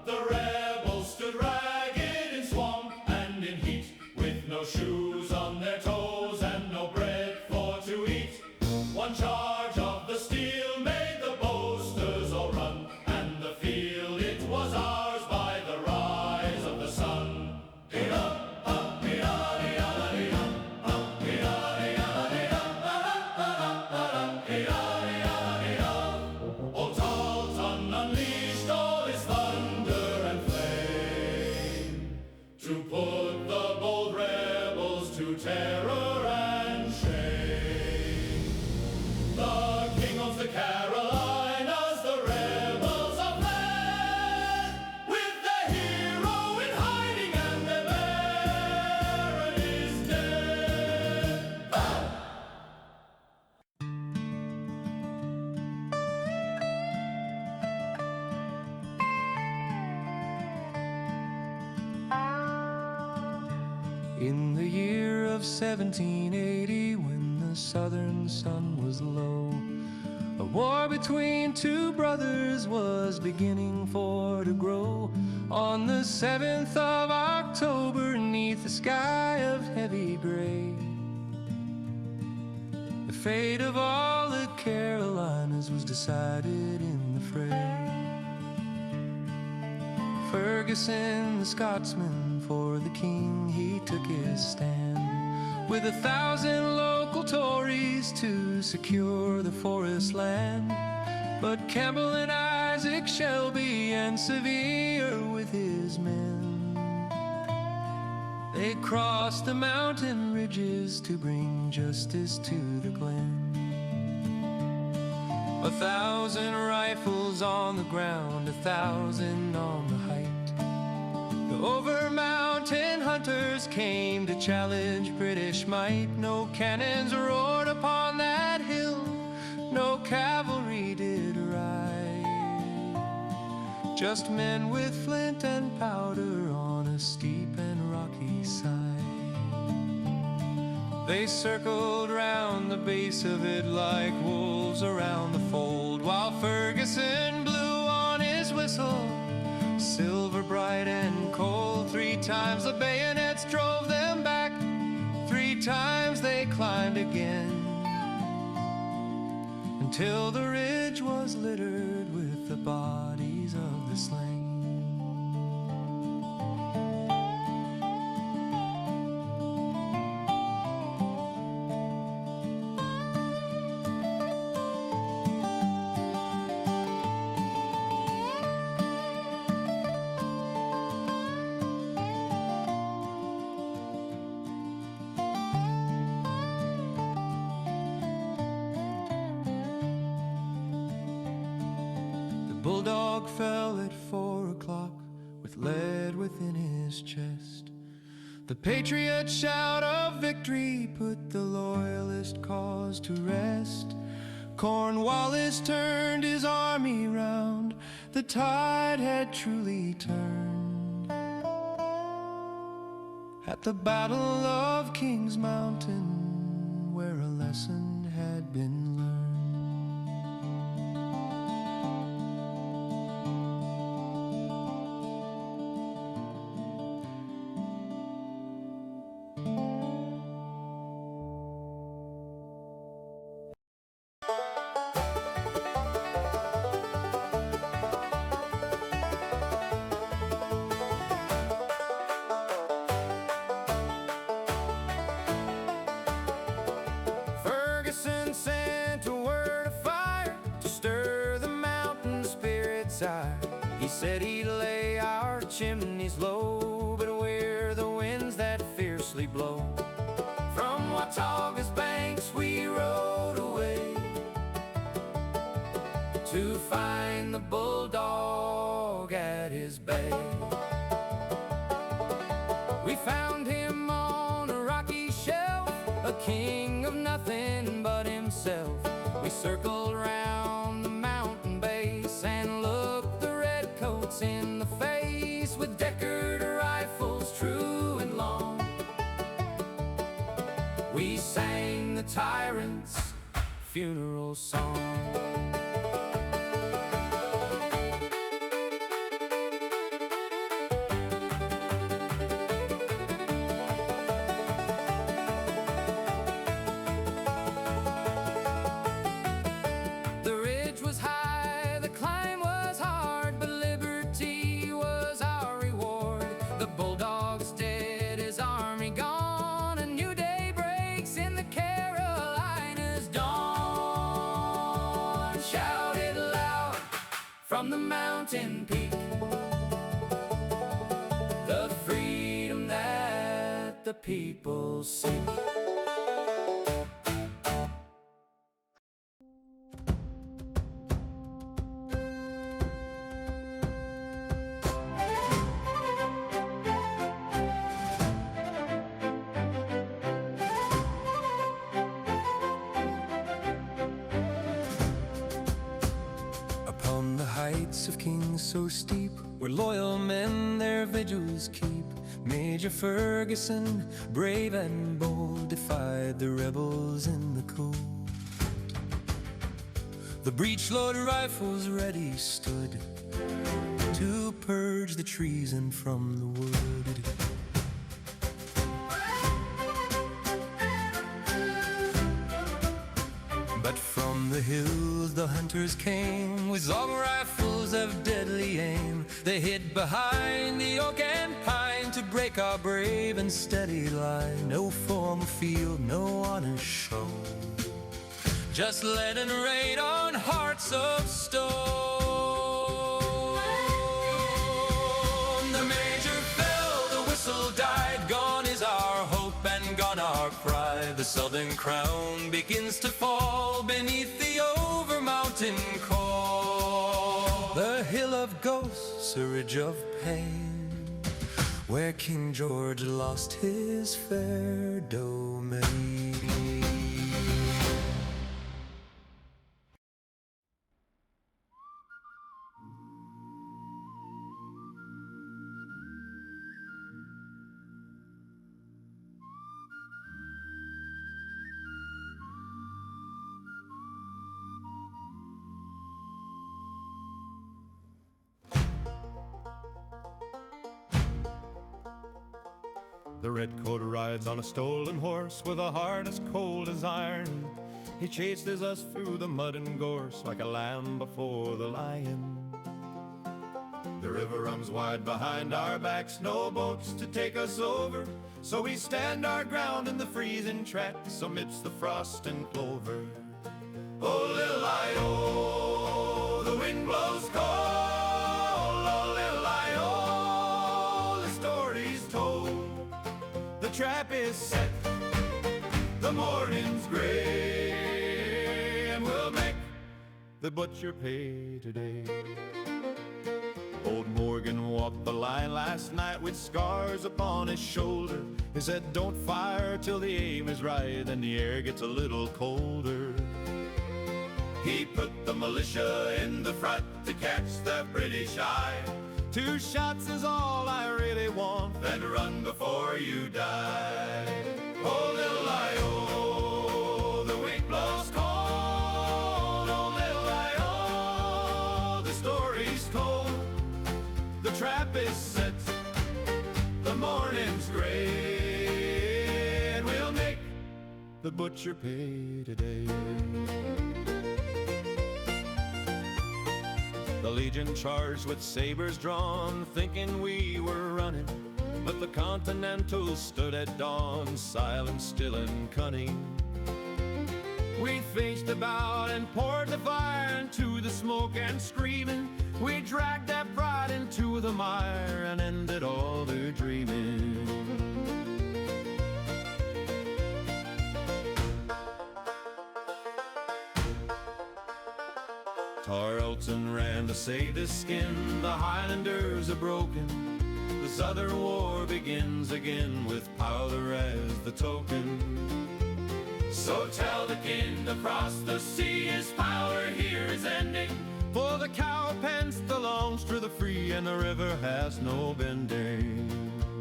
The rebels stood ragged in swamp and in heat, with no shoes on their toes and no bread for to eat. One charge of the steel made the boasters all run, and the field it was ours by the rise of the sun. Old Tarleton unleashed all his thunder and flame to put the bold rebels to terror and shame. The king owns the Carolinas, the rebels are fled, with the hero in hiding and the baron is dead. In the year of 1780, when the southern sun was low, a war between two brothers was beginning for to grow. On the 7th of October, 'neath a sky of heavy gray, the fate of all the Carolinas was decided in the fray. Ferguson, the Scotsman, for the king he took his stand, with 1,000 local Tories to secure the forest land. But Campbell and Isaac Shelby and Sevier with his men, they crossed the mountain ridges to bring justice to the glen. 1,000 rifles on the ground, 1,000 on the height. The over-mountain hunters came to challenge British might. No cannons roared upon that hill, no cavalry did ride, just men with flint and powder on a steep and rocky side. They circled round the base of it like wolves around the fold, while Ferguson blew on his whistle, silver bright and cold. 3 times the bayonets drove them back, 3 times they climbed again, until the ridge was littered with the bodies of the slain. Bulldog fell at 4 o'clock with lead within his chest. The patriot shout of victory put the loyalist cause to rest. Cornwallis turned his army round, the tide had truly turned at the Battle of Kings Mountain, where a lesson had been learned. side. He said he'd lay our chimneys low, but where the winds that fiercely blow. From Watauga's banks we rode away to find the bulldog at his bay. We found him on a rocky shelf, a king of nothing but himself. We circled round the mountain base and looked the redcoats in the face with Deckard rifles true and long. We sang the tyrant's funeral song. From the mountain peak, the freedom that the people seek. Upon the heights of Kings so steep, where loyal men their vigils keep, Major Ferguson, brave and bold, defied the rebels in the cold. The breech-load rifles ready stood to purge the treason from the wood. But from the hills the hunters came with long rifles of deadly aim. They hid behind the oak and pine to break our brave and steady line. No formal field, no honor show, just lead and rain on hearts of stone. The major fell, the whistle died. Gone is our hope and gone our pride. The Southern crown begins to fall beneath the over-mountain call. The hill of ghosts, a ridge of pain, where King George lost his fair domain. The redcoat rides on a stolen horse with a heart as cold as iron. He chases us through the mud and gorse like a lamb before the lion. The river runs wide behind our backs, no boats to take us over, so we stand our ground in the freezing tracks amidst the frost and clover. Oh, little I-oh, the wind blows cold. Oh, little I-oh, the story's told. The trap is set, the morning's gray, and we'll make the butcher pay today. Old Morgan walked the line last night with scars upon his shoulder. He said, don't fire till the aim is right and the air gets a little colder. He put the militia in the front to catch the British eye. 2 shots is all I really want, then run before you die. Oh, little I-oh, the wind blows cold. Oh, little I-oh, the story's told. The trap is set, the morning's gray, and we'll make the butcher pay today. The Legion charged with sabers drawn, thinking we were running, but the Continentals stood at dawn, silent, still, and cunning. We faced about and poured the fire into the smoke, and screaming, We dragged their pride into the mire and ended all their dreaming. Tarleton ran to save his skin. The Highlanders are broken. The Southern War begins again with powder as the token. So tell the king across the sea his power here is ending. For the cowpens belongs to the free and the river has no bending.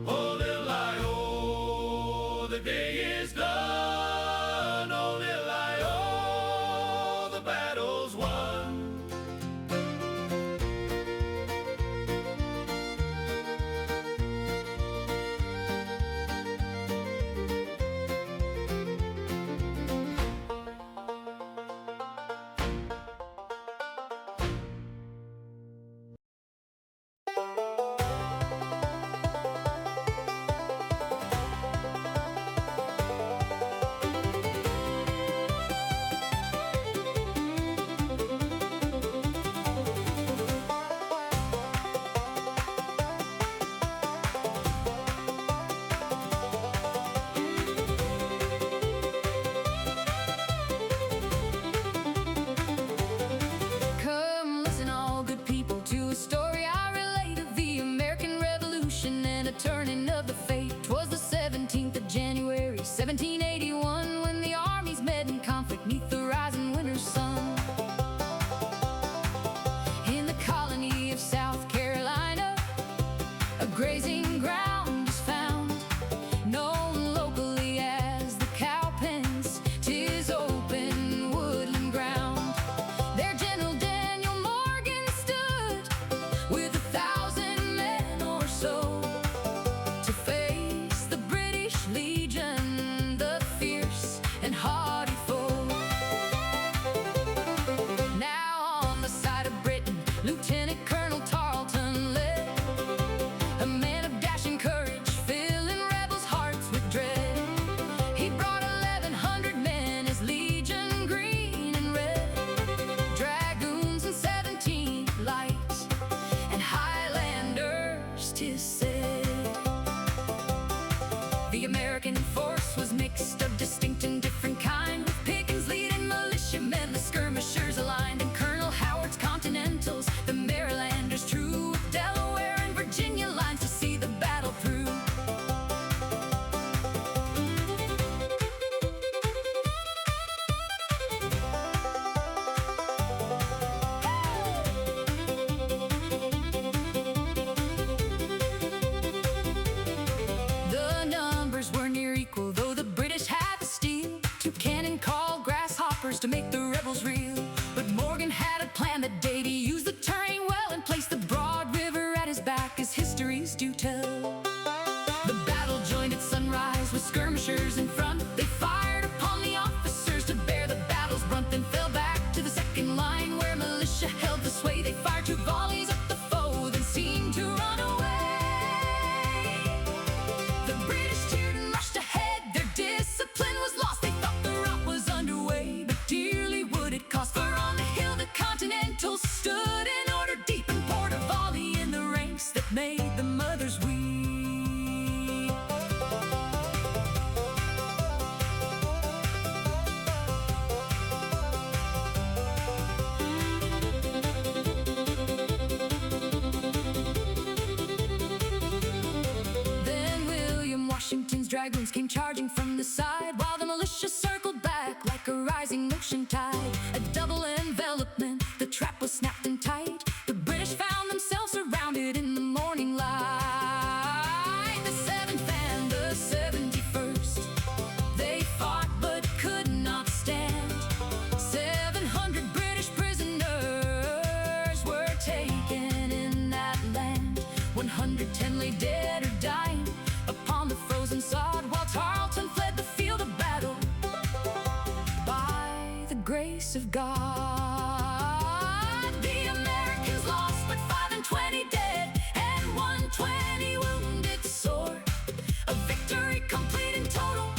Oh, little I-oh, the day is done. Oh, little I-oh, the battle's won. Come listen, all good people, to a story I relate of the American Revolution and a turning of the fate. 'Twas the 17th of January, 1781, when the armies met in conflict 'neath the rising winter's sun. In the colony of South Carolina, a grazing ground is found, known locally as the Cowpens. 'Tis open woodland ground. There General Daniel Morgan stood with 1,000 men or so to face the British Legion, the fierce and hardy foe. Now on the side of Britain, Lieutenant Colonel Tarleton led, a man of dashing courage, filling rebels' hearts with dread. He brought 1,100 men, his legion green and red, dragoons and 17 light, and Highlanders, 'tis said. The American force was mixed of distinct and different kind, with Pickens leading militiamen, the skirmishers aligned, and Colonel Howard's Continentals, the Marylanders true, with Delaware and Virginia lines to see the battle through. The numbers were near equal, though the British had the steel. 2 cannon called grasshoppers to make the rebels reel. But Morgan had a plan that day to use the terrain well and place the broad river at his back, as histories do tell. The battle joined at sunrise with skirmishers in front. They fired upon the officers to bear the battle's brunt, then fell back to the second line where militia held the sway. They fired 2 volleys at the foe, then seemed to run away. The British cheered and rushed ahead. Their discipline was lost. They thought the rout was underway, but dearly would it cost. For on the hill the Continentals stood in order deep, and poured a volley in the ranks that made the mothers weep. Then William Washington's dragoons came charging from the side, while the militia circled back like a rising ocean tide. A double envelopment, the trap was snapped in tight. The British found themselves surrounded in the morning light. The 7th and the 71st, they fought but could not stand. 700 British prisoners were taken in that land. 110 lay dead or dying upon the frozen sod, while Tarleton fled the field of battle by the grace of God. The Americans lost but 5 and 20 dead, and 120 wounded sore. A victory complete in total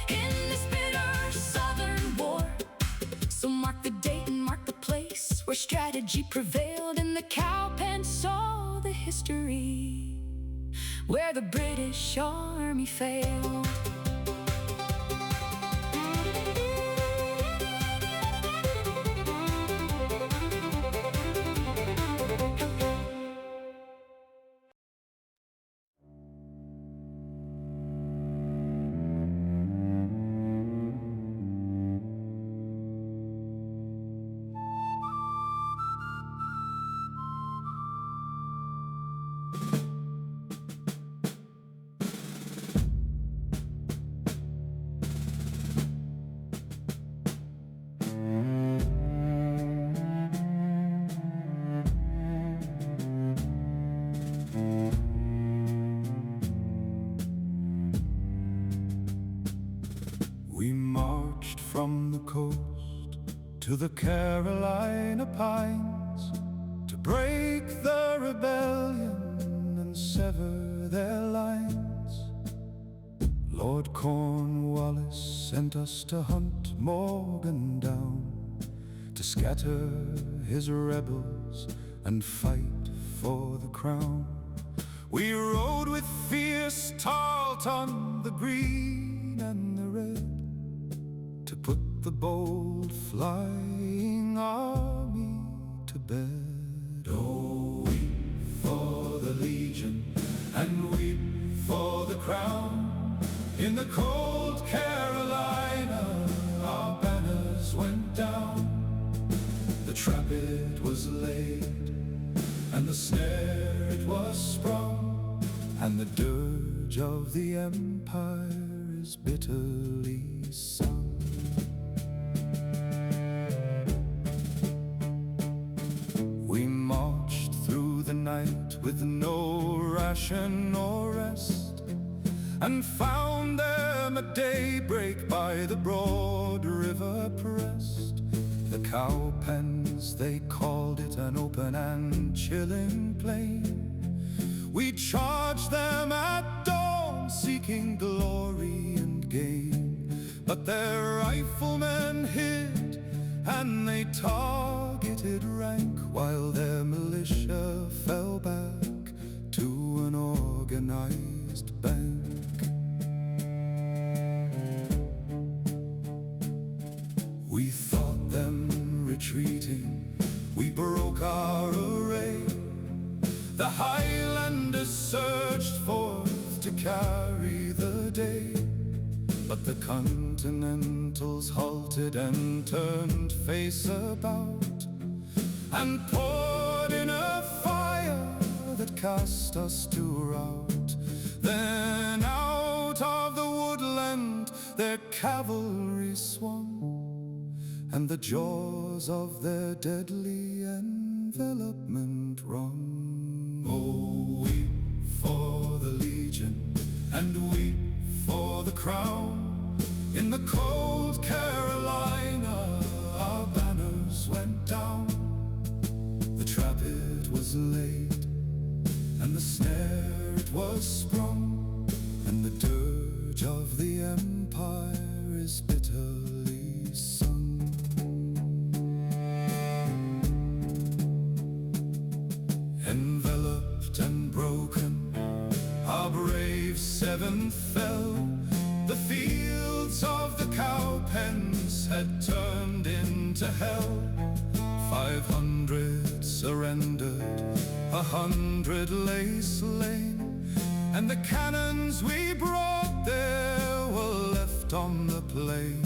in this bitter Southern war. So mark the date and mark the place, where strategy prevailed, and the cowpen saw the history where the British Army failed. We marched from the coast to the Carolina pines to break the rebellion and sever their lines. Lord Cornwallis sent us to hunt Morgan down, to scatter his rebels and fight for the crown. We rode with fierce Tarleton, the green and the red, to put the bold flying army to bed. Oh, weep for the Legion and weep for the crown. In the cold Carolina our banners went down. The trap it was laid, and the snare it was sprung, and the dirge of the empire is bitterly sung. We marched through the night with no ration or rest, and found them at daybreak by the broad river pressed. The cowpens, they called it, an open and chilling plain. We charged them at dawn, seeking glory and gain. But their riflemen hid, and they targeted rank, while their militia fell back to an organized bank. We thought them retreating, we broke our array. The Highlanders surged forth to carry the day, but the Continentals halted and turned face about, and poured in a fire that cast us to rout. Then out of the woodland their cavalry swung, and the jaws of their deadly envelopment wrung. Oh, weep for the Legion and weep for the crown. In the cold Carolina our banners went down. The trap it was laid, and the snare it was sprung, and the dirge of the empire is bitterly sung. Enveloped and broken, our brave Seventh fell. The fields of the cowpens had turned into hell. 500 surrendered, 100 lay slain, and the cannons we brought there were left on the plain.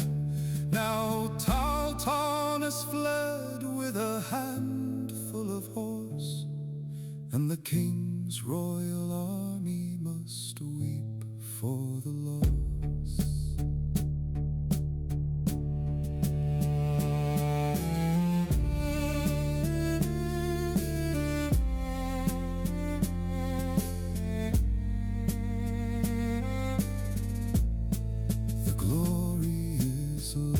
Now Tarleton has fled with a handful of horse, and the King's royal army must weep for the loss. The glory is lost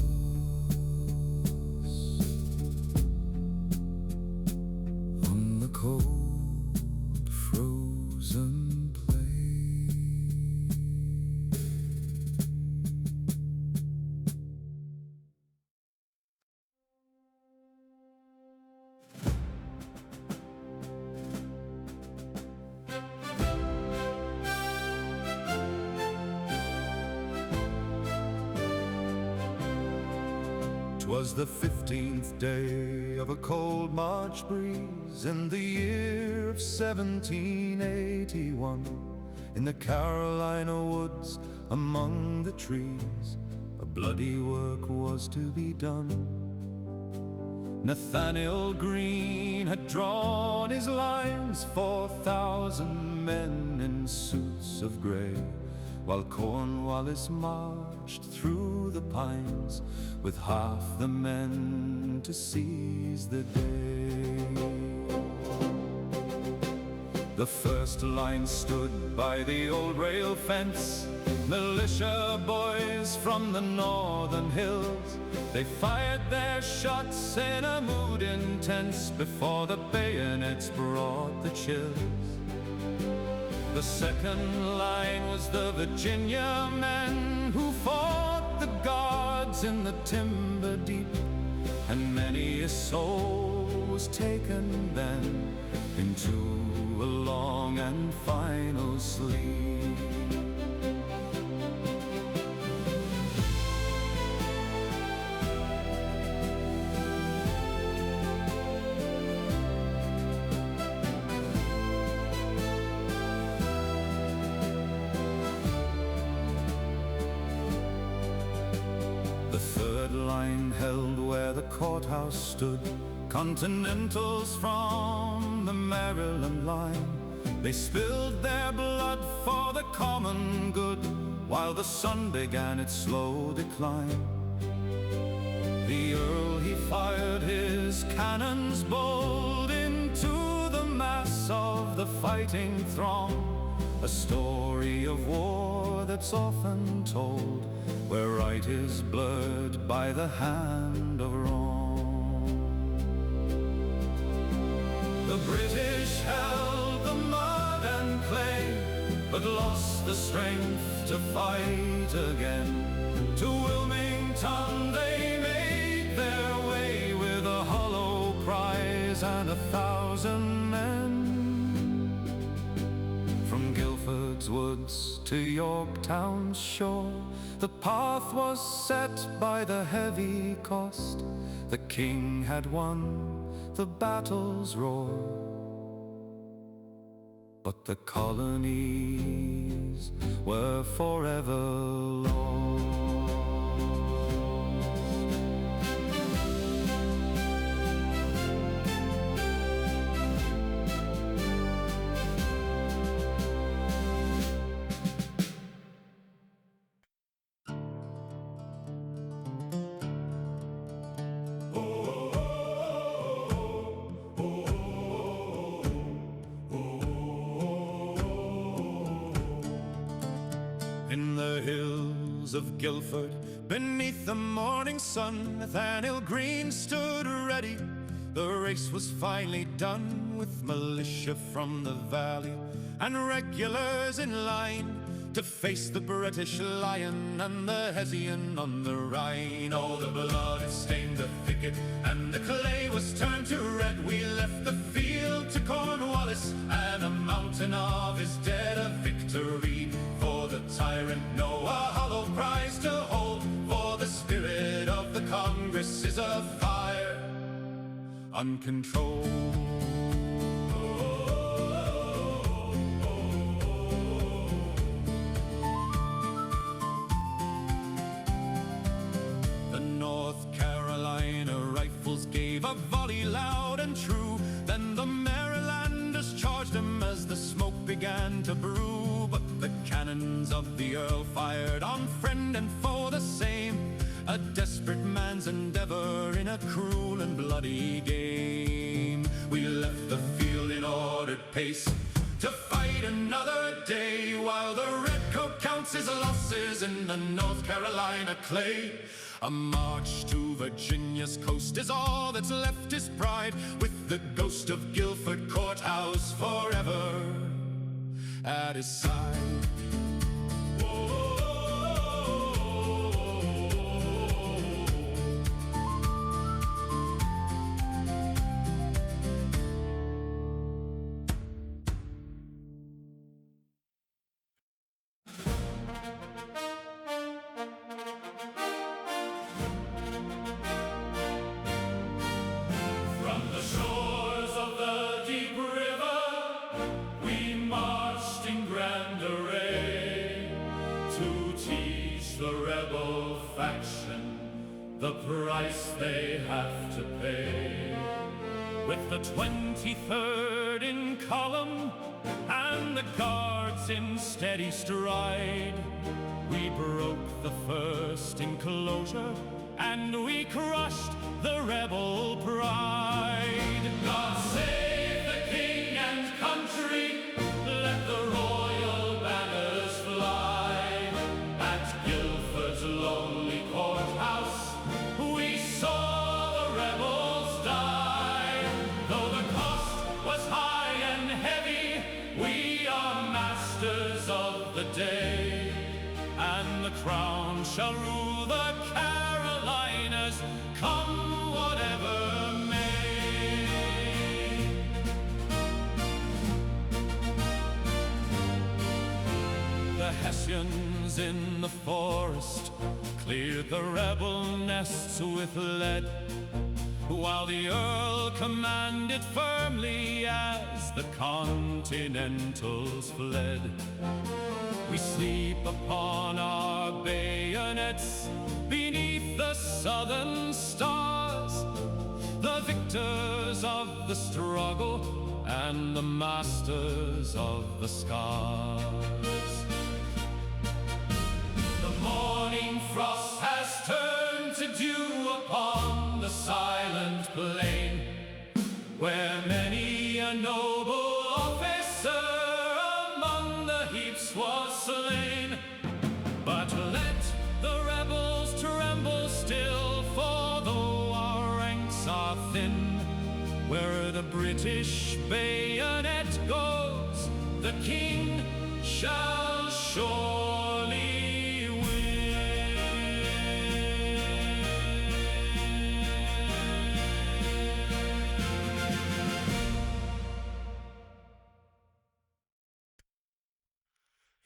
on the cold frozen plain. 'Twas the 15th day of a cold March breeze in the year of 1781. In the Carolina woods among the trees, a bloody work was to be done. Nathaniel Greene had drawn his lines, 4,000 men in suits of gray, while Cornwallis marched through the pines with half the men to seize the day. The first line stood by the old rail fence, militia boys from the northern hills. They fired their shots in a mood intense before the bayonets brought the chills. The second line was the Virginia men who fought the guards in the timber deep, and many a soul was taken then into a long and final sleep. The third line held where the courthouse stood, Continentals from the Maryland line. They spilled their blood for the common good, while the sun began its slow decline. The Earl, he fired his cannons bold into the mass of the fighting throng, a story of war that's often told, where right is blurred by the hand of wrong. The British held the mud and clay, but lost the strength to fight again. To Wilmington they made their way with a hollow prize and 1,000 men. From Guilford's woods to Yorktown's shore, the path was set by the heavy cost. The king had won the battle's roar, but the colonies were forever lost. In the hills of Guilford, beneath the morning sun, Nathaniel Greene stood ready. The race was finally done, with militia from the valley and regulars in line to face the British Lion and the Hessian on the Rhine. All the blood had stained the thicket, and the clay was turned to red. We left the field to Cornwallis, and a mountain of his dead, a victory for the tyrant. No, a hollow prize to hold, for the spirit of the Congress is a fire uncontrolled. The North Carolina rifles gave a volley loud and true. Then the Marylanders charged them as the smoke began to brew. But the cannons of the Earl fired on friend and foe the same, a desperate man's endeavor in a cruel and bloody game. We left the field in ordered pace to fight another day, while the redcoat counts his losses in the North Carolina clay. A march to Virginia's coast is all that's left his pride, with the ghost of Guilford Courthouse forever at his side. with the 23rd in column and the guards in steady stride. We broke the first enclosure and we crushed the rebel pride. God save the king and country, let the royal banners fly. At Guilford's lonely courthouse we saw the rebels die. Though the cost was high and heavy, we are masters of the day, and the crown shall rule the Carolinas, come whatever may. The Hessians in the forest cleared the rebel nests with lead, while the Earl commanded firmly as the Continentals fled. We sleep upon our bayonets beneath the southern stars, the victors of the struggle and the masters of the scars. The morning frost has turned to dew upon the silent plain, where many a noble officer among the heaps was slain. But let the rebels tremble still, for though our ranks are thin, where the British bayonet goes, the king shall surely win.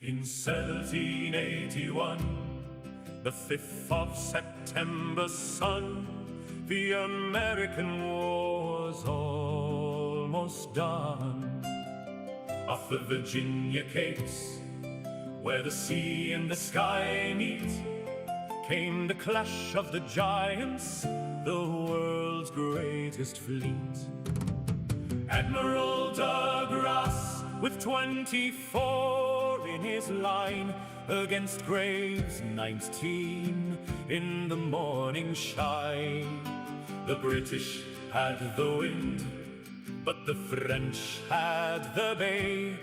In 1781, the 5th of September sun, the American war's almost done. Off the Virginia Capes, where the sea and the sky meet, came the clash of the giants, the world's greatest fleet. Admiral Douglas with 24 in his line, against Graves 19 in the morning shine. The British had the wind, but the French had the bay,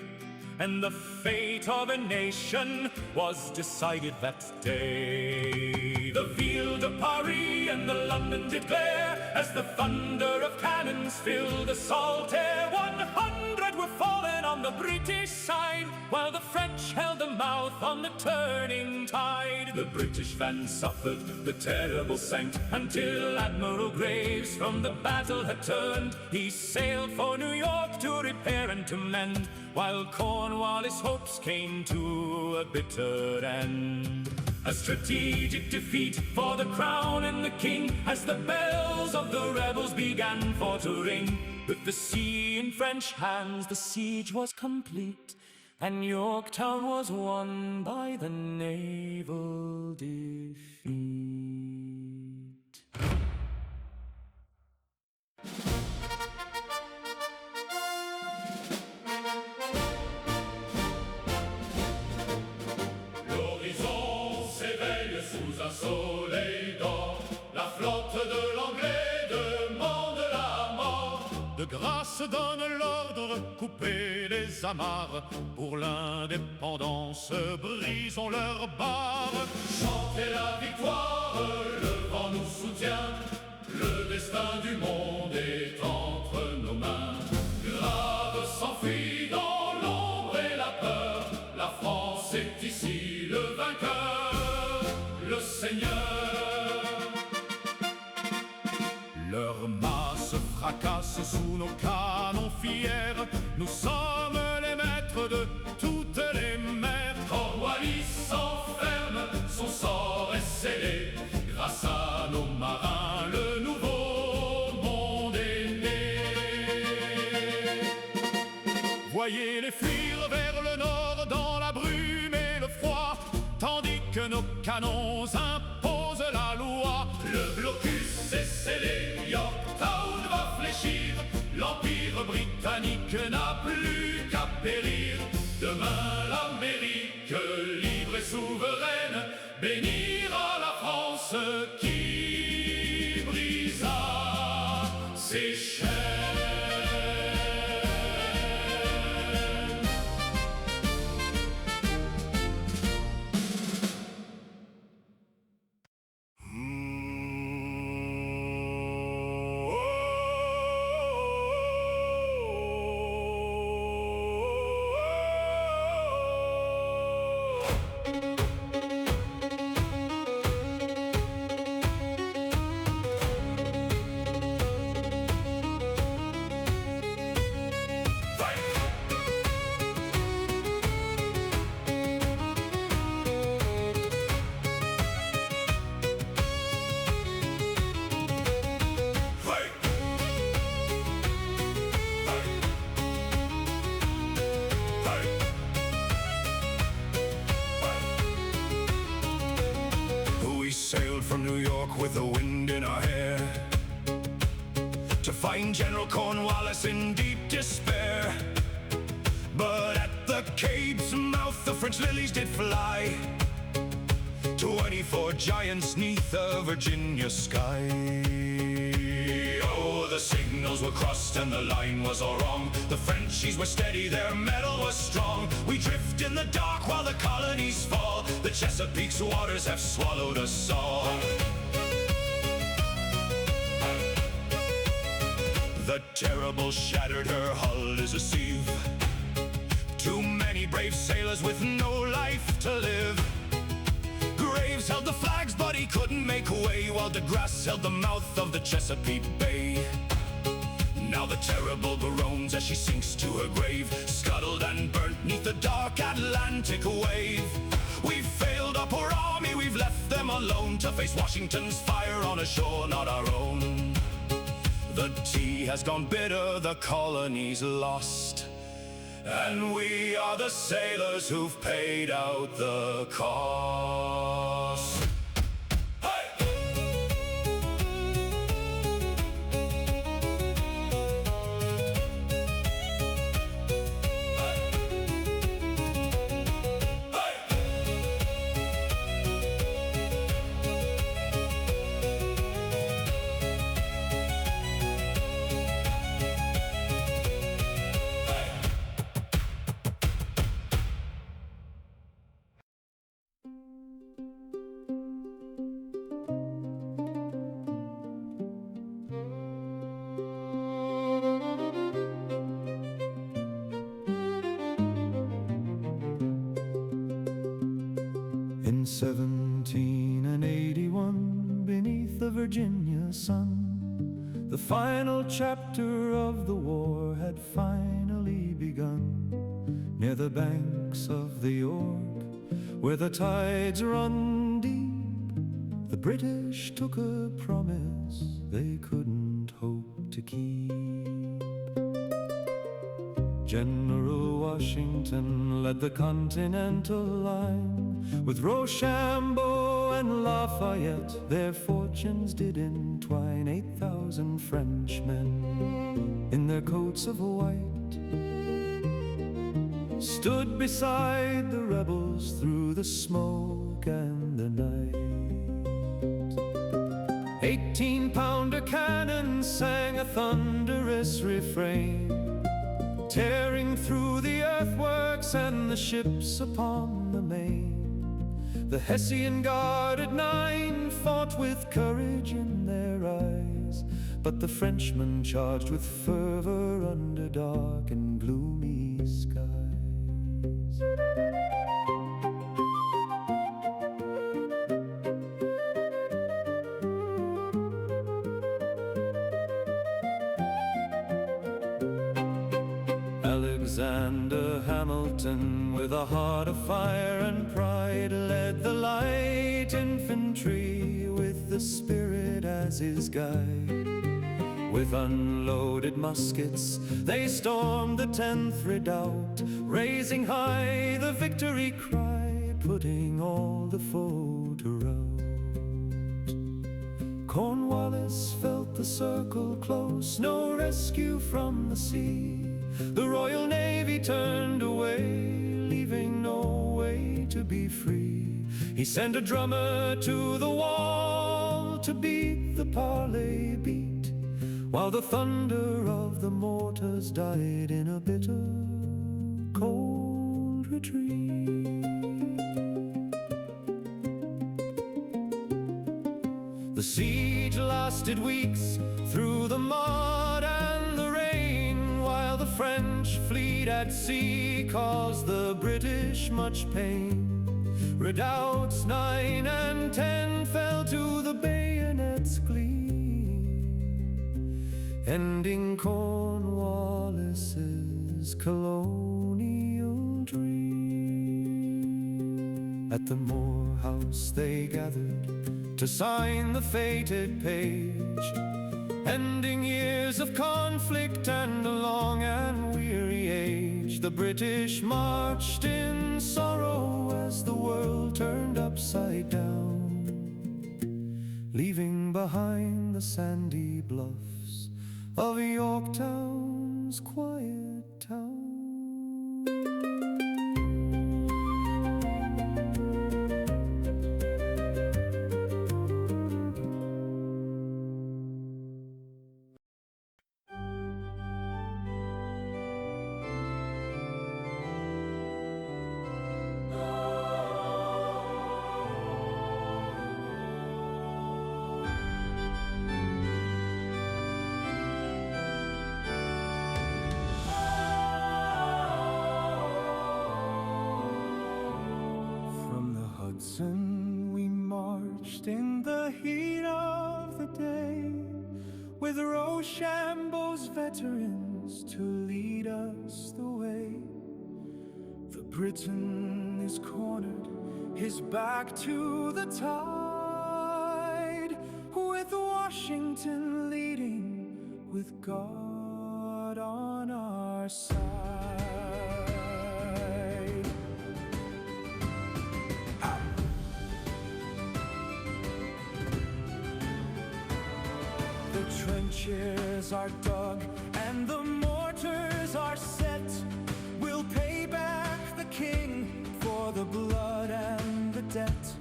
and the fate of a nation was decided that day. The Ville de Paris and the London did glare as the thunder of cannons filled the salt air. 100 were fallen on the British side, while the French held the mouth on the turning tide. The British van suffered, the terrible sank, until Admiral Graves from the battle had turned. He sailed for New York to repair and to mend, while Cornwallis' hopes came to a bitter end. A strategic defeat for the crown and the king, as the bells of the rebels began for to ring. With the sea in French hands, the siege was complete, and Yorktown was won by the naval defeat. L'horizon s'éveille sous un soleil d'or, la flotte de l'Anglais demande la mort. De grâce donne l'ordre, coupez les amarres, pour l'indépendance, brisons leurs barres. Chantez la victoire, le vent nous soutient, le destin du monde est entre nos mains. Grave s'enfuit dans l'ombre et la peur, la France est ici le vainqueur, le Seigneur. Leurs mâts se fracassent sous nos canons fiers, nous sommes les maîtres de toutes les mers. Cornwallis s'enferme, son sort est scellé, grâce à nos marins le nouveau monde est né. Voyez-les fuir vers le nord dans la brume et le froid, tandis que nos canons imposent la loi. Le blocus est scellé, Yorktown va fléchir, sich hen. We sailed from New York with the wind in our hair to find General Cornwallis in deep despair. But at the Cape's mouth the French lilies did fly, 24 giants 'neath the Virginia sky. Oh, the signals were crossed and the line was all wrong. The Frenchies were steady, their metal was strong. We drift in the dark while the colonies fall. The Chesapeake's waters have swallowed us all. The Terrible shattered, her hull is a sieve. Too many brave sailors with no life to live. Graves held the flags, but he couldn't make way, while De Grasse held the mouth of the Chesapeake Bay. Now the Terrible groans as she sinks to her grave, scuttled and burnt 'neath the dark Atlantic wave. We've failed our poor army, we've left them alone to face Washington's fire on a shore not our own. The tea has gone bitter, the colony's lost, and we are the sailors who've paid out the cost. In 1781, beneath the Virginia sun, the final chapter of the war had finally begun. Near the banks of the York, where the tides run deep, the British took a promise they couldn't hope to keep. General Washington led the Continental line, with Rochambeau and Lafayette their fortunes did entwine. 8,000 Frenchmen in their coats of white stood beside the rebels through the smoke and the night. 18-pounder cannons sang a thunderous refrain, tearing through the earthworks and the ships upon the main. The Hessian Guard at 9 fought with courage in their eyes, but the Frenchmen charged with fervor under dark and gloomy skies. Alexander Hamilton, with a heart of fire and pride, led the light infantry with the spirit as his guide. With unloaded muskets, they stormed the 10th redoubt, raising high the victory cry, putting all the foe to rout. Cornwallis felt the circle close, no rescue from the sea. The Royal Navy turned away, leaving no way to be free. He sent a drummer to the wall to beat the parley beat, while the thunder of the mortars died in a bitter, cold retreat. The siege lasted weeks through the mud and the rain, while the French fleet at sea caused the British much pain. Redoubts 9 and 10 fell to the bayonet's gleam, ending Cornwallis's colonial dream. At the Moore House they gathered to sign the fated page, ending years of conflict and a long and weary age. The British marched in sorrow as the world turned upside down, leaving behind the sandy bluffs of Yorktown's quiet town. We marched in the heat of the day, with Rochambeau's veterans to lead us the way. The Briton is cornered, his back to the tide, with Washington leading, with God on our side. The trenches are dug and the mortars are set. We'll pay back the king for the blood and the debt.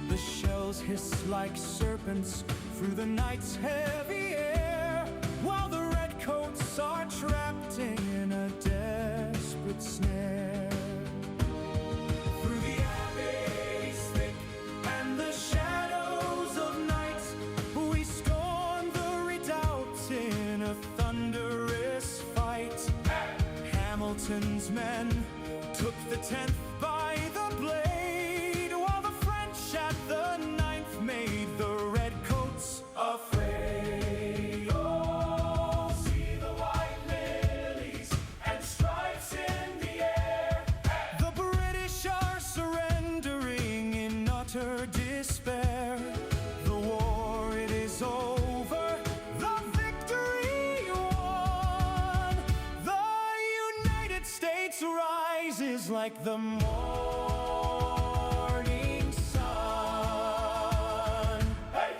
The shells hiss like serpents through the night's heavy air, while the redcoats are trapped in a desperate snare. Through the abbey's thick and the shadows of night, we stormed the redoubt in a thunderous fight. Hamilton's men took the 10th by the blade, while the French at the 9th made the redcoats afraid. Oh, see the white lilies and stripes in the air. The British are surrendering in utter despair. The war, it is over, the victory won. The United States rises like the morning sun. Hey!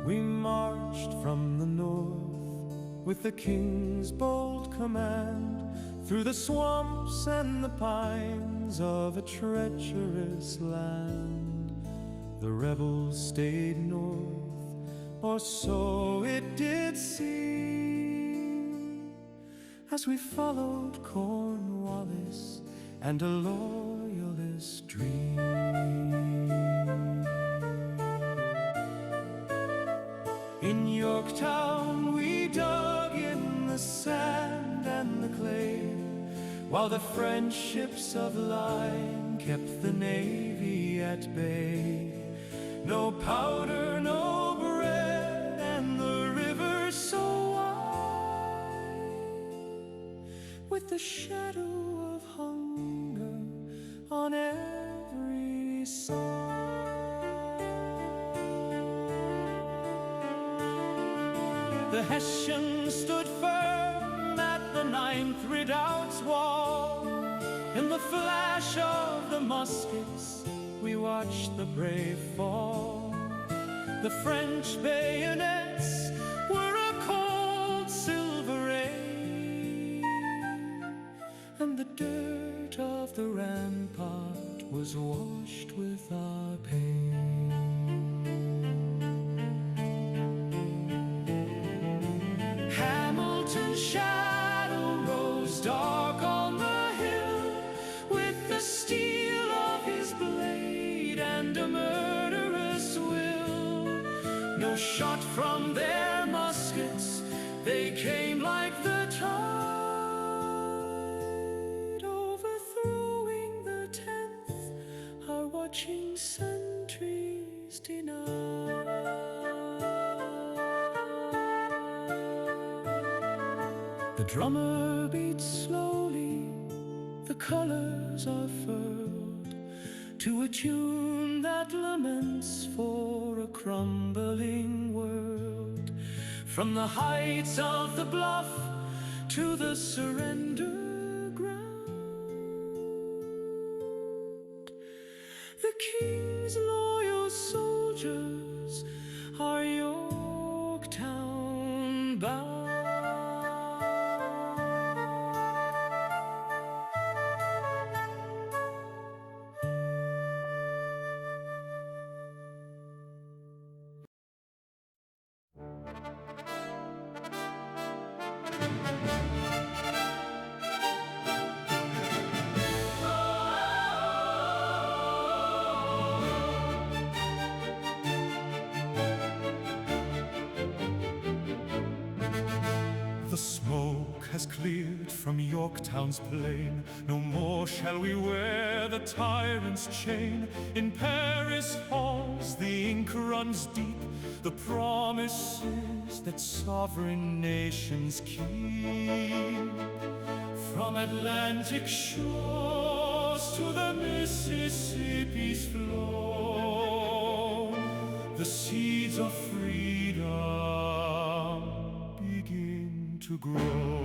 We marched from the north with the king's bold command, through the swamps and the pines of a treacherous land. The rebels stayed north, or so it did seem, as we followed Cornwallis and a loyalist dream. In Yorktown we dug in the sand and the clay, while the French ships of line kept the navy at bay. No powder, no bread, and the river so wide, with the shadow of hunger on every side. The Hessians stood firm Ninth Redoubt's wall. In the flash of the muskets, we watched the brave fall. The French bayonets were a cold silver ray, and the dirt of the rampart was washed with our pain. Hamilton's shadow rose dark on the hill, with the steel of his blade and a murderous will. No shot from their muskets, they came like the tide, overthrowing the 10th, our watching sentries deny. The drummer beats slowly, the colors are furled, to a tune that laments for a crumbling world. From the heights of the bluff to the surrender ground, the King's loyal soldiers are Yorktown bound. The smoke has cleared from Yorktown's plain. No more shall we wear the tyrant's chain. In Paris halls the ink runs deep, the promises that sovereign nations keep. From Atlantic shores to the Mississippi's flow, the seeds of freedom begin to grow.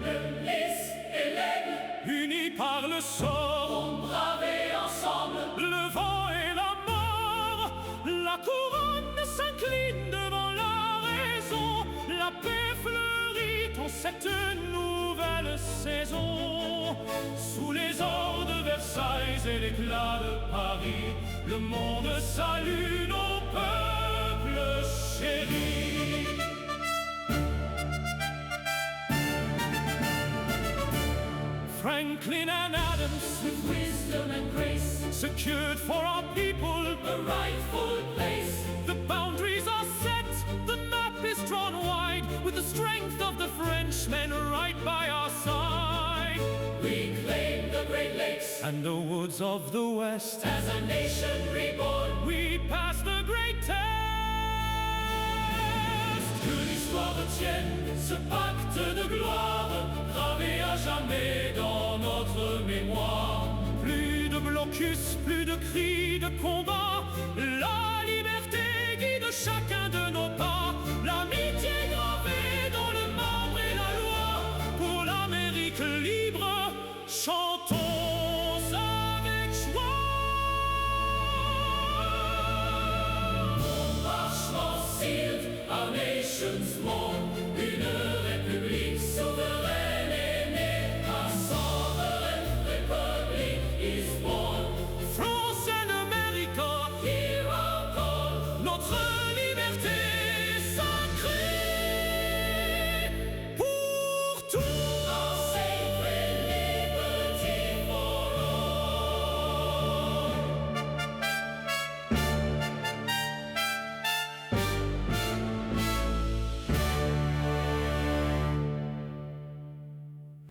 Le lys et l'aigle, Unis par le sort, ont bravé ensemble le vent et la mort, la couronne s'incline devant la raison. La paix fleurit en cette nouvelle saison. Sous les ors de Versailles et l'éclat de Paris, le monde salue nos peuples chéris. Franklin and Adams, with wisdom and grace, secured for our people a rightful place. the boundaries are set, the map is drawn wide, with the strength of the Frenchmen right by our side. We claim the Great Lakes And the woods of the West, as a nation reborn. we pass the great test. Que l'histoire retienne ce pacte de gloire, gravé à jamais dans notre mémoire. Plus de blocus, plus de cris de combat, la liberté guide chacun de nos pas. L'amitié gravée dans le marbre et la loi, pour l'Amérique libre, chantons avec joie. Marchement sealed, our nation's more.